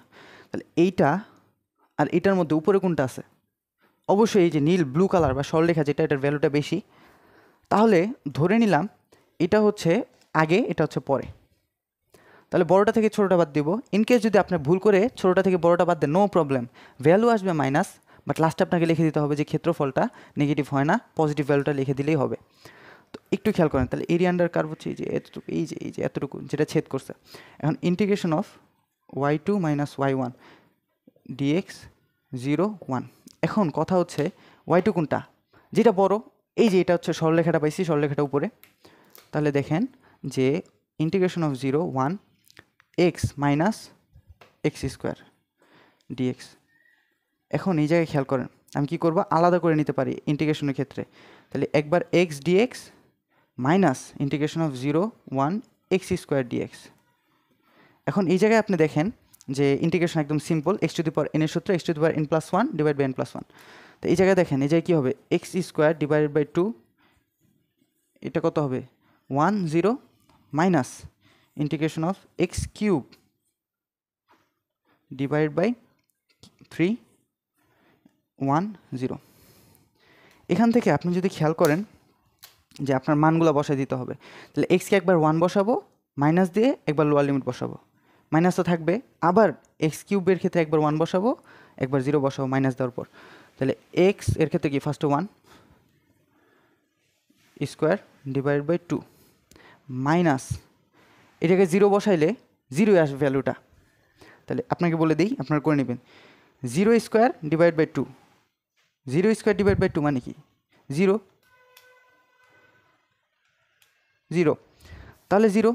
তাহলে এইটা আর এটার মধ্যে উপরে কোনটা আছে? অবশ্যই এই যে নীল ব্লু কালার বা সরলরেখা যেটা, এটার ভ্যালুটা বেশি। তাহলে ধরে নিলাম এটা হচ্ছে আগে, এটা হচ্ছে পরে। তাহলে বড়টা থেকে ছোটোটা বাদ দিব। ইনকেস যদি আপনার ভুল করে ছোটোটা থেকে বড়টা বাদ দেন, নো প্রবলেম, ভ্যালু আসবে মাইনাস, বাট লাস্টে আপনাকে লিখে দিতে হবে যে ক্ষেত্রফলটা নেগেটিভ হয় না, পজিটিভ ভ্যালুটা লিখে দিলেই হবে। তো একটু খেয়াল করেন, তাহলে এরিয়া আন্ডার কার্ভ হচ্ছে এই যে এতটুকু, এই যে এতটুকু যেটা ছেদ করছে। এখন integration of y2 minus y1 dx 0 1। এখন কথা হচ্ছে y2 কোনটা, যেটা বড়, এই যে এটা হচ্ছে সরলরেখাটা পাইছি, সরলরেখাটা উপরে। তাহলে দেখেন যে integration of 0 1 x minus X square DX. এখন এই জায়গায় খেয়াল করেন, আমি কি করব, আলাদা করে নিতে পারি ইন্টিগ্রেশনের ক্ষেত্রে। তাহলে একবার x dx minus integration of 0 1 X square DX. এখন এই জায়গায় আপনি দেখেন যে ইন্টিগ্রেশন একদম simple, X to the power N এর সূত্র, X to the power n plus 1 divide by n plus 1। তো এই জায়গায় দেখেন এই জায়গায় কী হবে, এক্স স্কোয়ার ডিভাইডেড বাই 2, এটা কত হবে 1 0 minus integration of X cube divide by 3 1 0। এখান থেকে আপনি যদি খেয়াল করেন যে আপনার মানগুলো বসাই দিতে হবে। তাহলে এক্সকে একবার 1 বসাবো, মাইনাস দিয়ে একবার লোয়ার লিমিট বসাবো, মাইনাস তো থাকবে, আবার এক্স কিউবের ক্ষেত্রে একবার 1 বসাবো, একবার 0 বসাবো মাইনাস দেওয়ার পর। তাহলে এক্স এর ক্ষেত্রে কি ফার্স্টে 1 স্কোয়ার ডিভাইড বাই 2 মাইনাস, এটাকে 0 বসাইলে 0 আসবে ভ্যালুটা। তাহলে আপনাকে বলে দিই, আপনারা করে নেবেন, 0 square divide by 2, 0 square divide by 2 মানে কি 0 0, তাহলে 0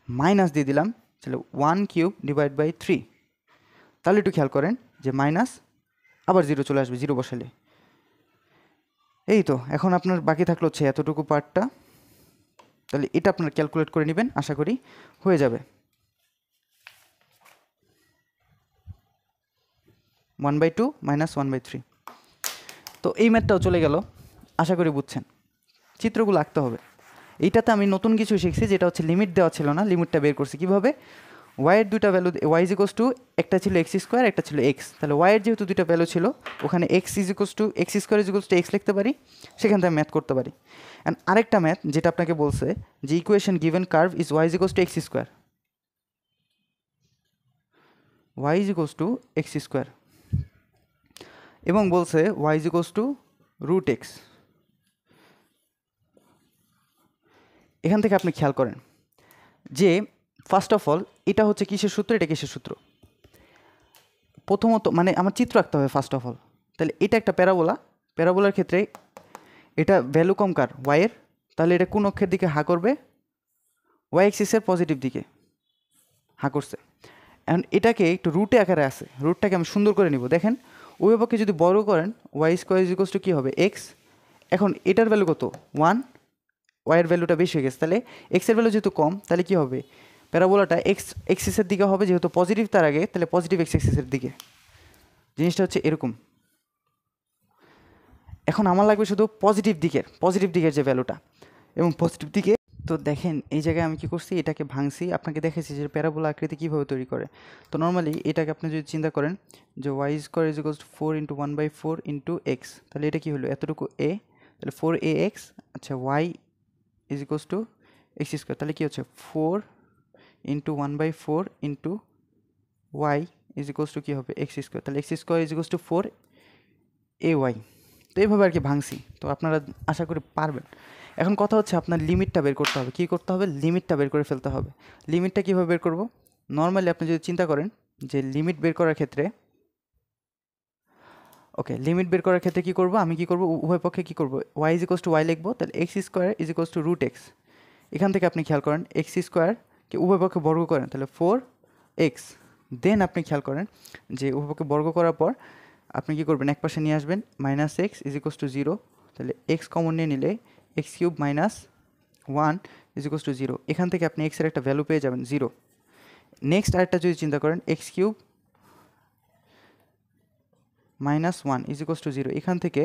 মাইনাস দিয়ে দিলাম, তাহলে 1 কিউব ডিভাইড বাই 3। তাহলে একটু খেয়াল করেন যে মাইনাস আবার 0 চলে আসবে 0 বসালে। এই তো এখন আপনার বাকি থাকলো হচ্ছে এতটুকু পার্টটা। তাহলে এটা আপনার ক্যালকুলেট করে নেবেন, আশা করি হয়ে যাবে। 1/2 মাইনাস 1/3। তো এই ম্যাথটাও চলে গেল, আশা করি বুঝছেন। চিত্রগুলো আঁকতে হবে। এইটাতে আমি নতুন কিছু শিখছি, যেটা হচ্ছে লিমিট দেওয়া ছিল না, লিমিটটা বের করছি কীভাবে। ওয়াইয়ের দুইটা value, Y is equals to, একটা ছিল এক্স স্কোয়ার, একটা ছিল এক্স। তাহলে ওয়াইয়ের যেহেতু দুইটা ভ্যালু ছিল, ওখানে x is equals to x square is equals to x লিখতে পারি, সেখান থেকে ম্যাথ করতে পারি। অ্যান্ড আরেকটা ম্যাথ যেটা আপনাকে বলছে যে equation given curve is Y is equals to x square, Y is equals to x square, এবং বলছে Y is equals to root x. এখান থেকে আপনি খেয়াল করেন যে ফার্স্ট অফ অল এটা হচ্ছে কিসের সূত্র, এটা কিসের সূত্র। প্রথমত মানে আমার চিত্র আঁকতে হবে ফার্স্ট অফ অল। তাহলে এটা একটা প্যারাবোলা, প্যারাবোলার ক্ষেত্রে এটা ভ্যালু কম কার, ওয়াইয়ের, তাহলে এটা কোন অক্ষের দিকে হা করবে, ওয়াই এক্সিসের পজিটিভ দিকে হা করছে। এখন এটাকে একটু রুটে আকারে আছে, রুটটাকে আমি সুন্দর করে নিব। দেখেন উভয়পক্ষে যদি বড় করেন, y square is equals to কী হবে এক্স। এখন এটার ভ্যালু কত 1, ওয়াইয়ের ভ্যালুটা বেশি হয়ে গেছে, তাহলে এক্সের ভ্যালু যেহেতু কম, তাহলে কী হবে প্যারাবোলাটা এক্স এক্সিসের দিকে হবে, যেহেতু পজিটিভ তার আগে, তাহলে পজিটিভ এক্স এক্সিসের দিকে। জিনিসটা হচ্ছে এরকম। এখন আমার লাগবে শুধু পজিটিভ দিকের যে ভ্যালুটা, এবং পজিটিভ দিকে। তো দেখেন এই জায়গায় আমি কি করছি, এটাকে ভাঙছি, আপনাকে দেখেছি যে প্যারাবোলা আকৃতি কীভাবে তৈরি করে। তো নর্মালি এটাকে আপনি যদি চিন্তা করেন যে Y square is equals to 4 × 1/4 × X, তাহলে এটা কী হলো, এতটুকু এ, তাহলে 4ax। আচ্ছা, Y is equals to x square, তাহলে কী হচ্ছে 4 × 1/4 × ওয়াই ইজ ইকুয়ালস টু কী হবে এক্স স্কোয়ার, তাহলে x square is equals to 4ay। তো এইভাবে আর কি ভাঙছি, তো আপনারা আশা করি পারবেন। এখন কথা হচ্ছে আপনার লিমিটটা বের করতে হবে। কী করতে হবে, লিমিটটা বের করে ফেলতে হবে। লিমিটটা কীভাবে বের করব, নর্মালি আপনি যদি চিন্তা করেন যে লিমিট বের করার ক্ষেত্রে, ওকে, লিমিট বের করার ক্ষেত্রে কী করব, আমি কী করব, উভয় পক্ষে কী করব, y is equals to y লিখবো, তাহলে x square is equals to root x. এখান থেকে আপনি খেয়াল করেন এক্স স্কোয়ারকে উভয় পক্ষে বর্গ করেন, তাহলে 4x। দেন আপনি খেয়াল করেন যে উভয় পক্ষে বর্গ করার পর আপনি কী করবেন, এক পাশে নিয়ে আসবেন -x ইজ ইকুয়ালস টু 0, তাহলে এক্স কমন নিয়ে নিলে x³ - 1 ইজ ইকুয়ালস টু 0। এখান থেকে আপনি এক্সের একটা ভ্যালু পেয়ে যাবেন 0। নেক্সট আরেকটা যদি চিন্তা করেন x³ - 1 ইজ ইকুয়ালস টু 0, এখান থেকে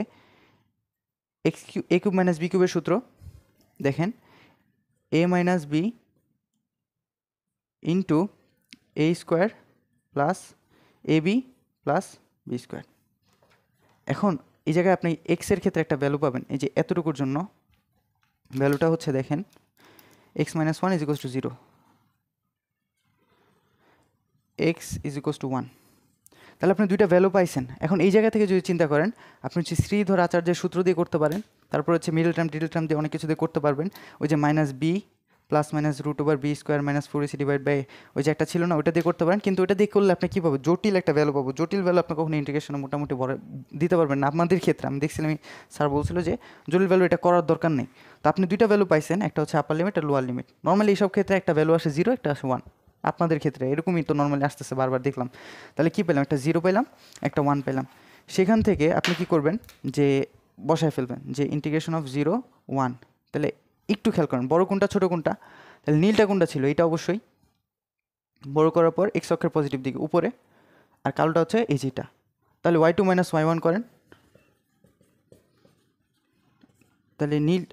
a³ - b³ সূত্র দেখেন, a - b into a square plus ab plus b square. এখন এই জায়গায় আপনি এক্সের ক্ষেত্রে একটা ভ্যালু পাবেন, এই যে এতটুকুর জন্য ভ্যালুটা হচ্ছে দেখেন x - 1 is equals two 0, x is equals to 1। তাহলে আপনি দুইটা ভ্যালু পাইছেন। এখন এই জায়গা থেকে যদি চিন্তা করেন, আপনি হচ্ছে শ্রীধর আচার্যের সূত্র দিয়ে করতে পারেন, তারপর হচ্ছে মিডল টার্ম টিডল টার্ম দিয়ে অনেক কিছু দিয়ে করতে পারবেন। ওই যে -b plus minus √/b square - 4ac divide by ওই যে একটা ছিল না, ওইটা দিয়ে করতে পারেন। কিন্তু ওইটা দিয়ে করলে আপনি কী পাবো, জটিল একটা ভ্যালু পাবো। জটিল ভ্যালু আপনি কখনো ইন্টিগ্রেশনে মোটামুটি বড় দিতে পারবেন না। আপনাদের ক্ষেত্রে আমি দেখছিলাম, স্যার বলছিল যে জটিল ভ্যালু এটা করার দরকার নেই। তো আপনি দুইটা ভ্যালু পাইছেন, একটা হচ্ছে আপার লিমিট আর লোয়ার লিমিট। নর্মালি এইসব ক্ষেত্রে একটা ভ্যালু আসে 0, একটা আসে 1। আপনাদের ক্ষেত্রে এরকমই তো নর্মালি আসতেছে, বারবার দেখলাম। তাহলে কী পেলাম, একটা 0 পেলাম, একটা 1 পেলাম। সেখান থেকে আপনি কি করবেন, যে বসায় ফেলবেন যে ইন্টিগ্রেশন অফ 0 1। তাহলে একটু খেয়াল করেন বড় কোনটা ছোটো কোনটা, তাহলে নীলটা কোনটা ছিল, এটা অবশ্যই বড় করার পর এক্স অক্ষের পজিটিভ দিকে উপরে, আর কালোটা হচ্ছে এই যেটা। তাহলে y2 - y1 করেন, তাহলে নীল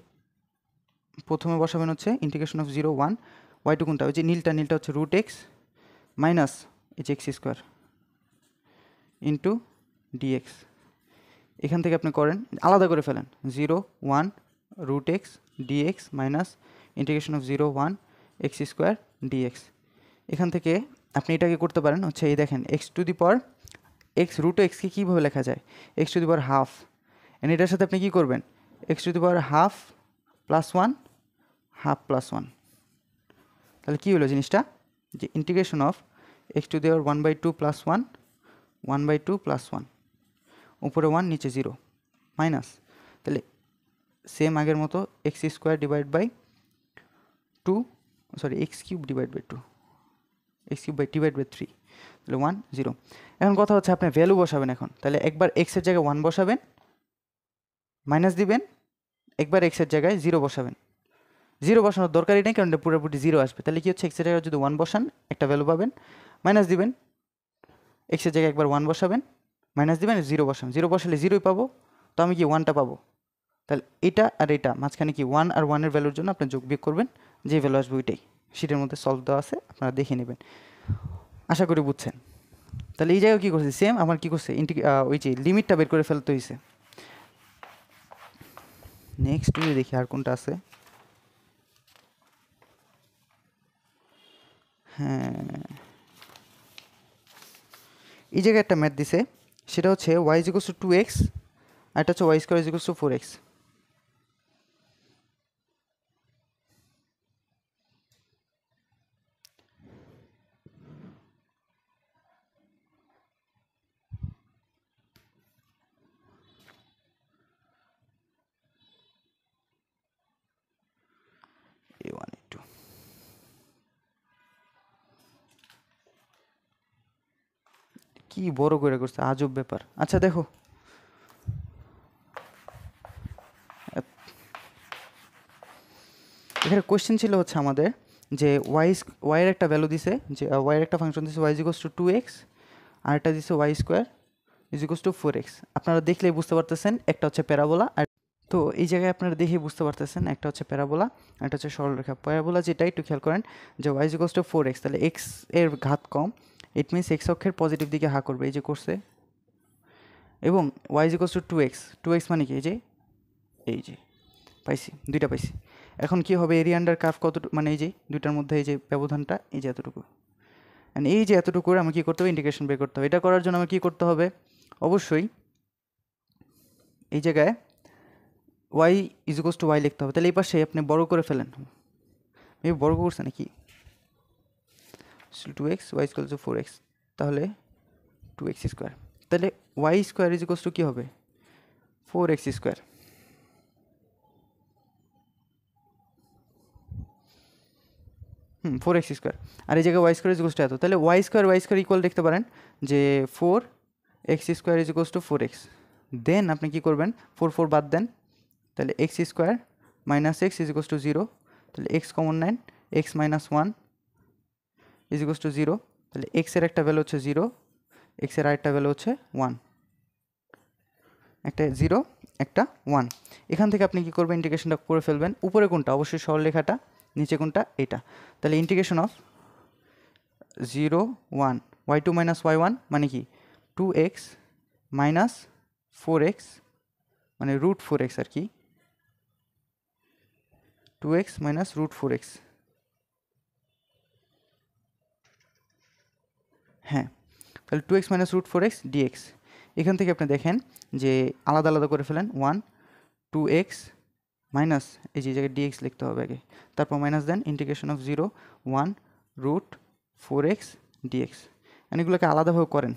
প্রথমে বসাবেন হচ্ছে ইন্টিগ্রেশন অফ 0 1, y2 কোনটা, ওই যে নীলটা হচ্ছে √x মাইনাস এই যে এক্স স্কোয়ার ইন্টু dx। এখান থেকে আপনি করেন আলাদা করে ফেলেন 0 1 √x dx minus integration of 0 1 X square dx। এখান থেকে আপনি এটাকে করতে পারেন হচ্ছে এই দেখেন x⁻x √x-কে কীভাবে লেখা যায়, x⁻½ এন্ড এটার সাথে আপনি কী করবেন, x⁻½ প্লাস 1 হাফ প্লাস 1। তাহলে কী হলো জিনিসটা, যে integration of x⁻1/2 plus 1 1/2 plus 1, উপরে 1 নিচে 0 মাইনাস, তাহলে সেম আগের মতো x² divide by 2, sorry x³ divide by 2, x³ divide by 3, তাহলে 1 0। এখন কথা হচ্ছে আপনি ভ্যালু বসাবেন এখন। তাহলে একবার এক্সের জায়গায় 1 বসাবেন, মাইনাস দিবেন, একবার এক্সের জায়গায় 0 বসাবেন। 0 বসানোর দরকারই নেই, কারণ এটা পুরোপুরি 0 আসবে। তাহলে কি হচ্ছে, এক্সের জায়গায় যদি 1 বসান একটা ভ্যালু পাবেন, মাইনাস দিবেন, এক্সের জায়গায় একবার 1 বসাবেন, মাইনাস দিবেন, 0 বসান, 0 বসালে 0ই পাবো। তো আমি কি 1টা পাবো, তাহলে এটা আর এটা মাঝখানে কি 1 আর 1-এর ভ্যালুর জন্য আপনি যোগ বিয়োগ করবেন, যে ভ্যালু আসবে ওইটাই। শিটের মধ্যে সলভ দেওয়া আছে, আপনারা দেখে নেবেন। আশা করি বুঝছেন। তাহলে এই জায়গায় কী করছে, সেম আমার কী করছে, ওই যে লিমিটটা বের করে ফেলতে হয়েছে। নেক্সট যদি দেখি আর কোনটা আছে, হ্যাঁ এই জায়গায় একটা ম্যাথ দিছে, সেটা হচ্ছে y = 2x, আর এটা হচ্ছে y² = 4x। A1 A2 কি বড় করে করছে, আজব ব্যাপার। আচ্ছা দেখো, এখানে কোশ্চেন ছিল হচ্ছে আমাদের যে ওয়াইয়ের একটা ভ্যালু দিছে, যে ওয়াইয়ের একটা ফাংশন দিছে ওয়াই ইজিকোয়াস টু 2x, আর একটা দিছে ওয়াই স্কোয়ার ইজিকোয়াস টু 4x। আপনারা দেখলেই বুঝতে পারতেছেন একটা হচ্ছে প্যারাবোলা, আর তো এই জায়গায় আপনারা দেখেই বুঝতে পারতেছেন একটা হচ্ছে প্যারাবোলা, একটা হচ্ছে সরলরেখা। প্যারাবোলা যেটা একটু খেয়াল করেন যে ওয়াই ইজিকোয়াস টু 4x, তাহলে এক্স এর ঘাত কম, ইট মিনস এক্স অক্ষের পজিটিভ দিকে হা করবে, এই যে করছে। এবং ওয়াই ইজিকোয়াস টু 2x মানে কি, এই যে পাইছি, দুইটা পাইছি। এখন কি হবে, এরিয়া আন্ডার কার্ভ কত, মানে এই যে দুইটার মধ্যে এই যে ব্যবধানটা এই যে এতটুকু, অ্যান্ড এই যে এতটুকু আমার কী করতে হবে, ইন্টিগ্রেশন বের করতে হবে। এটা করার জন্য আমার কী করতে হবে, অবশ্যই এই জায়গায় ওয়াই ইজিকোয়াস টু ওয়াই লিখতে হবে। তাহলে এই পাশে আপনি বড় করে ফেলেন, এই বড় করছে নাকি, 2x ওয়াই ইজিকোয়াস টু 4x, তাহলে 2x স্কোয়ার, তাহলে ওয়াই স্কোয়ার ইজিকোয়াস টু কী হবে, 4x স্কোয়ার। 4x স্কোয়ার, আর এই জায়গায় ওয়াই স্কোয়ার ইজিকোয়াস টু এত, তাহলে ওয়াই স্কোয়ার ইকুয়াল দেখতে পারেন যে 4x স্কোয়ার ইজিকোয়াস টু 4x। দেন আপনি কী করবেন, 4 বাদ দেন, তাহলে x square minus x is equals to 0, তাহলে এক্স কমন নেন, এক্স মাইনাস 1 ইজিকোয়াস টু 0, তাহলে এক্সের একটা ভ্যালু হচ্ছে 0, এক্সের আরেকটা ভ্যালু হচ্ছে 1, একটা 0 একটা 1। এখান থেকে আপনি কী করবেন, ইন্টিগ্রেশনটা করে ফেলবেন। উপরে কোনটা, অবশ্যই সরলরেখাটা, নিচে কোনটা, এটা। তাহলে integration of 0 1 y2 minus y1 মানে কি 2x মাইনাস 4x, মানে রুট 4x আর কি, 2x মাইনাস রুট 4x। হ্যাঁ, তাহলে 2x minus root 4x dx। এখান থেকে আপনি দেখেন যে আলাদা আলাদা করে ফেলেন, 1 2x মাইনাস এই যে জায়গায় dx লিখতে হবে আগে, তারপর মাইনাস দেন, integration of 0 1 root 4x dx। এগুলোকে আলাদাভাবে করেন,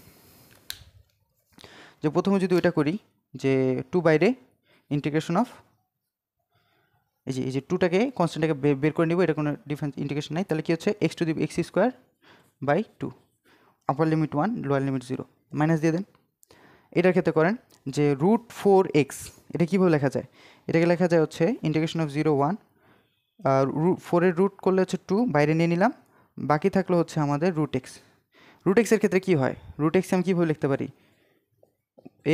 যে প্রথমে যদি ওইটা করি যে 2 বাইরে ইন্টিগ্রেশন অফ এই যে 2টাকে কনস্ট্যান্টটাকে বের করে নিব, এটা কোনো ডিফারেন্স ইন্টিগ্রেশন নাই। তাহলে কি হচ্ছে, x to the x square by 2, upper limit 1 lower limit 0, minus দিয়ে দেন। এটার ক্ষেত্রে করেন যে রুট 4x, এটা কীভাবে লেখা যায়, এটাকে লেখা যায় হচ্ছে ইন্টিগ্রেশন অফ 0 1 4-এর রুট করলে হচ্ছে 2 বাইরে নিয়ে নিলাম, বাকি থাকলো হচ্ছে আমাদের রুট এক্স। রুট এক্সের ক্ষেত্রে কী হয়, রুট এক্স আমি কীভাবে লিখতে পারি,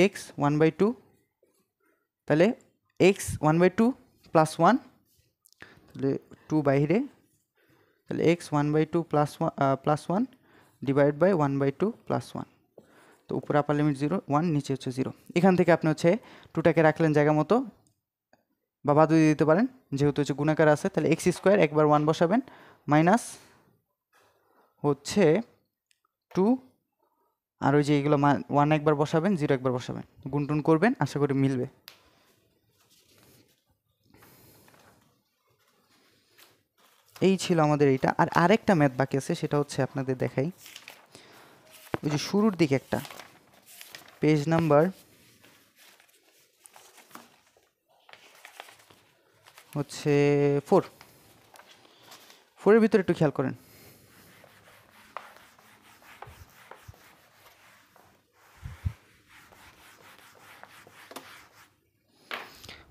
এক্স 1/2, তাহলে এক্স 1/2 প্লাস 1, তাহলে 2 বাইরে, তাহলে x 1/2 plus 1 divide by 1/2 plus 1, তো উপরে আপার লিমিট 0 1, নিচে হচ্ছে 0। এখান থেকে আপনি হচ্ছে 2টাকে রাখলেন জায়গা মতো, বা বাদ দিয়ে দিতে পারেন যেহেতু হচ্ছে গুণাকার আছে। তাহলে এক্স স্কোয়ার একবার 1 বসাবেন, মাইনাস হচ্ছে 2, আর ওই যে এগুলো 1 একবার বসাবেন, 0 একবার বসাবেন, গুণটুন করবেন, আশা করি মিলবে। এই ছিল আমাদের এইটা। আর আরেকটা ম্যাথ বাকি আছে, সেটা হচ্ছে আপনাদের দেখাই, ওই যে শুরুর দিকে একটা পেজ নাম্বার হচ্ছে 4-এর ভিতরে একটু খেয়াল করেন,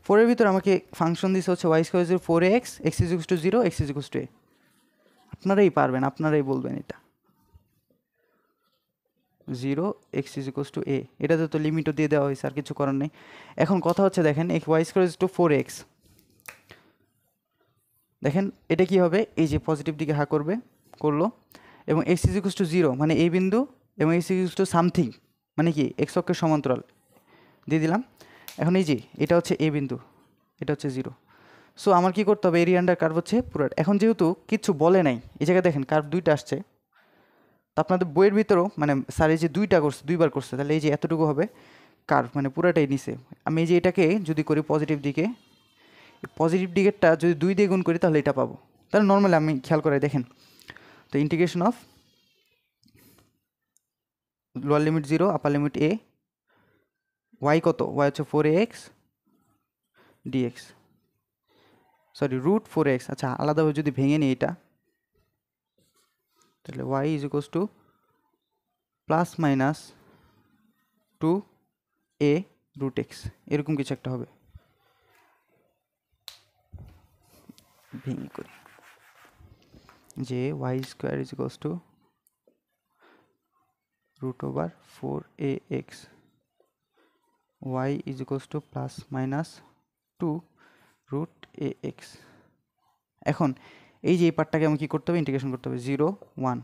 ফোরের ভিতরে আমাকে ফাংশন দিচ্ছে হচ্ছে y square 4x, x is equals to 0, x is equals to a। আপনারাই পারবেন, আপনারাই বলবেন এটা 0 এক্স ইজিকোয়াস টু a, এটাতে তো লিমিটও দিয়ে দেওয়া হয়েছে, আর কিছু করার নেই। এখন কথা হচ্ছে দেখেন, ওয়াই স্কোয়ার টু 4x, দেখেন এটা কি হবে, এই যে পজিটিভ দিকে হা করলো, এবং এক্স ইজিকোয়াস টু 0 মানে এই বিন্দু, এবং এক্স ইজিকোয়াস টু সামথিং মানে কি এক্স অক্ষের সমান্তরাল দিয়ে দিলাম। এখন এই যে এটা হচ্ছে এ বিন্দু, এটা হচ্ছে 0। সো আমার কি করতে হবে, এরিয়া আন্ডার কার্ভ হচ্ছে পুরো। এখন যেহেতু কিচ্ছু বলে নাই, এই জায়গায় দেখেন কার্ভ 2টা আসছে, তো আপনাদের বইয়ের ভিতরেও মানে স্যার এই যে 2টা করছে, 2বার করছে, তাহলে এই যে এতটুকু হবে কার্ভ, মানে পুরাটাই নিচে। আমি এই যে এটাকে যদি করি পজিটিভ দিকেরটা যদি 2 দিয়ে গুণ করি তাহলে এটা পাবো। তাহলে নর্মালি আমি খেয়াল করে দেখেন, তো integration of lower limit 0 upper limit a, y কত, ওয়াই হচ্ছে 4x dx, sorry root 4x। আচ্ছা আলাদাভাবে যদি ভেঙে নিই এটা, তাহলে y is equals to plus minus 2a root x, এরকম কিছু একটা হবে। ভেঙে করি, যে Y square is equals to root over 4ax, y is equals to plus minus 2 root ax। এখন এই যে এই পার্টটাকে আমি কী করতে হবে, ইন্টিগ্রেশন করতে হবে 0 1।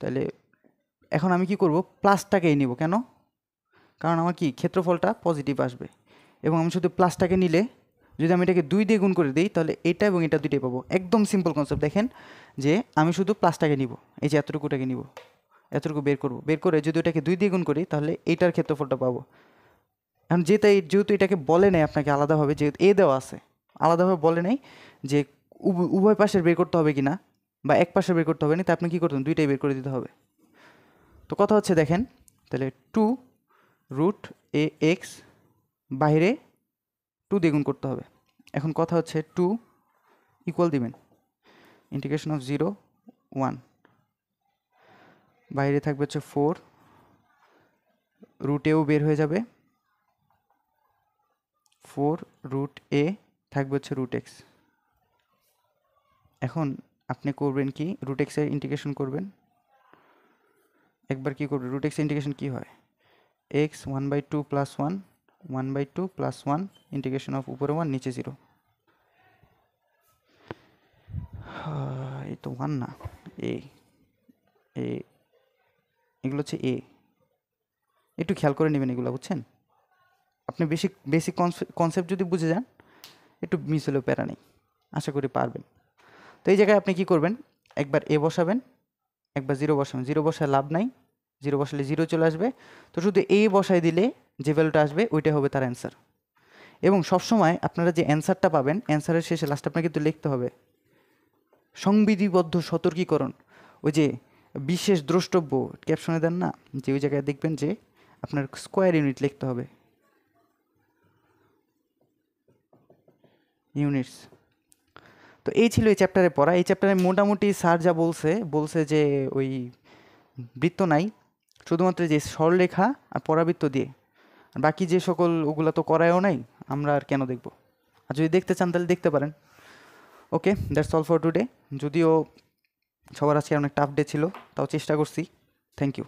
তাহলে এখন আমি কি করব, প্লাসটাকেই নিব। কেন? কারণ আমার কি ক্ষেত্রফলটা পজিটিভ আসবে, এবং আমি শুধু প্লাসটাকে নিলে যদি আমি এটাকে 2 দিয়ে গুণ করে দিই তাহলে এটা এবং এটা দুইটাই পাবো। একদম সিম্পল কনসেপ্ট। দেখেন যে আমি শুধু প্লাসটাকে নিব, এই যে এতটুকুটাকে নিব, এতটুকু বের করব, বের করে যদি ওটাকে 2 দিয়ে গুণ করি তাহলে এইটার ক্ষেত্রফলটা পাবো। এখন যেহেতু এটাকে বলে নেই আপনাকে আলাদাভাবে, যেহেতু এ দেওয়া আছে, আলাদাভাবে বলে নেই যে উভয় পাশের বের করতে হবে কি না, বা এক পাশের বের করতে হবে না, তা আপনি কী করতেন, দুইটাই বের করে দিতে হবে। তো কথা হচ্ছে দেখেন, তাহলে 2 রুট ax বাইরে 2 দিয়ে গুণ করতে হবে। এখন কথা হচ্ছে 2 ইকুয়াল দিবেন ইন্টিগ্রেশন অফ 0 1, বাইরে থাকবে হচ্ছে 4, রুট এও বের হয়ে যাবে 4 রুট এ, থাকবে হচ্ছে রুট এক্স। এখন আপনি করবেন কি, রুট এক্সের ইন্টিগ্রেশন করবেন। একবার কি করবেন, রুট এক্সের ইন্টিগ্রেশন কী হয়, x 1/2 plus 1 1/2 plus 1 integration of উপরে 1 নিচে 0। এই তো 1 না, এ এ এগুলো হচ্ছে এ। একটু খেয়াল করে নেবেন এগুলো, বুঝছেন? আপনি বেসিক কনসেপ্ট যদি বুঝে যান, একটু মিস হলেও প্যারা নেই, আশা করি পারবেন। তো এই জায়গায় আপনি কি করবেন, একবার এ বসাবেন, একবার 0 বসাবেন। 0 বসায় লাভ নাই, 0 বসালে 0 চলে আসবে। তো শুধু এ বসায় দিলে যে ভ্যালুটা আসবে ওইটা হবে তার অ্যান্সার। এবং সবসময় আপনারা যে অ্যান্সারটা পাবেন, অ্যান্সারের শেষে লাস্টে আপনাকে কিন্তু লিখতে হবে সংবিধিবদ্ধ সতর্কীকরণ। ওই যে বিশেষ দ্রষ্টব্য ক্যাপশনে দেন না, যে ওই জায়গায় দেখবেন যে আপনার স্কোয়ার ইউনিট লিখতে হবে, ইউনিটস। তো এই ছিল এই চ্যাপ্টারে পড়া। এই চ্যাপ্টারে মোটামুটি স্যার যা বলছে যে ওই বৃত্ত নাই, শুধুমাত্র যে সরলরেখা আর পরাবৃত্ত দিয়ে, আর বাকি যে সকল ওগুলো তো করায়ও নাই, আমরা আর কেন দেখব? আর যদি দেখতে চান তাহলে দেখতে পারেন। ওকে, দ্যাটস অল ফর টুডে। যদিও সবার আজকে অনেক টাফ ডে ছিল, তাও চেষ্টা করছি। Thank you.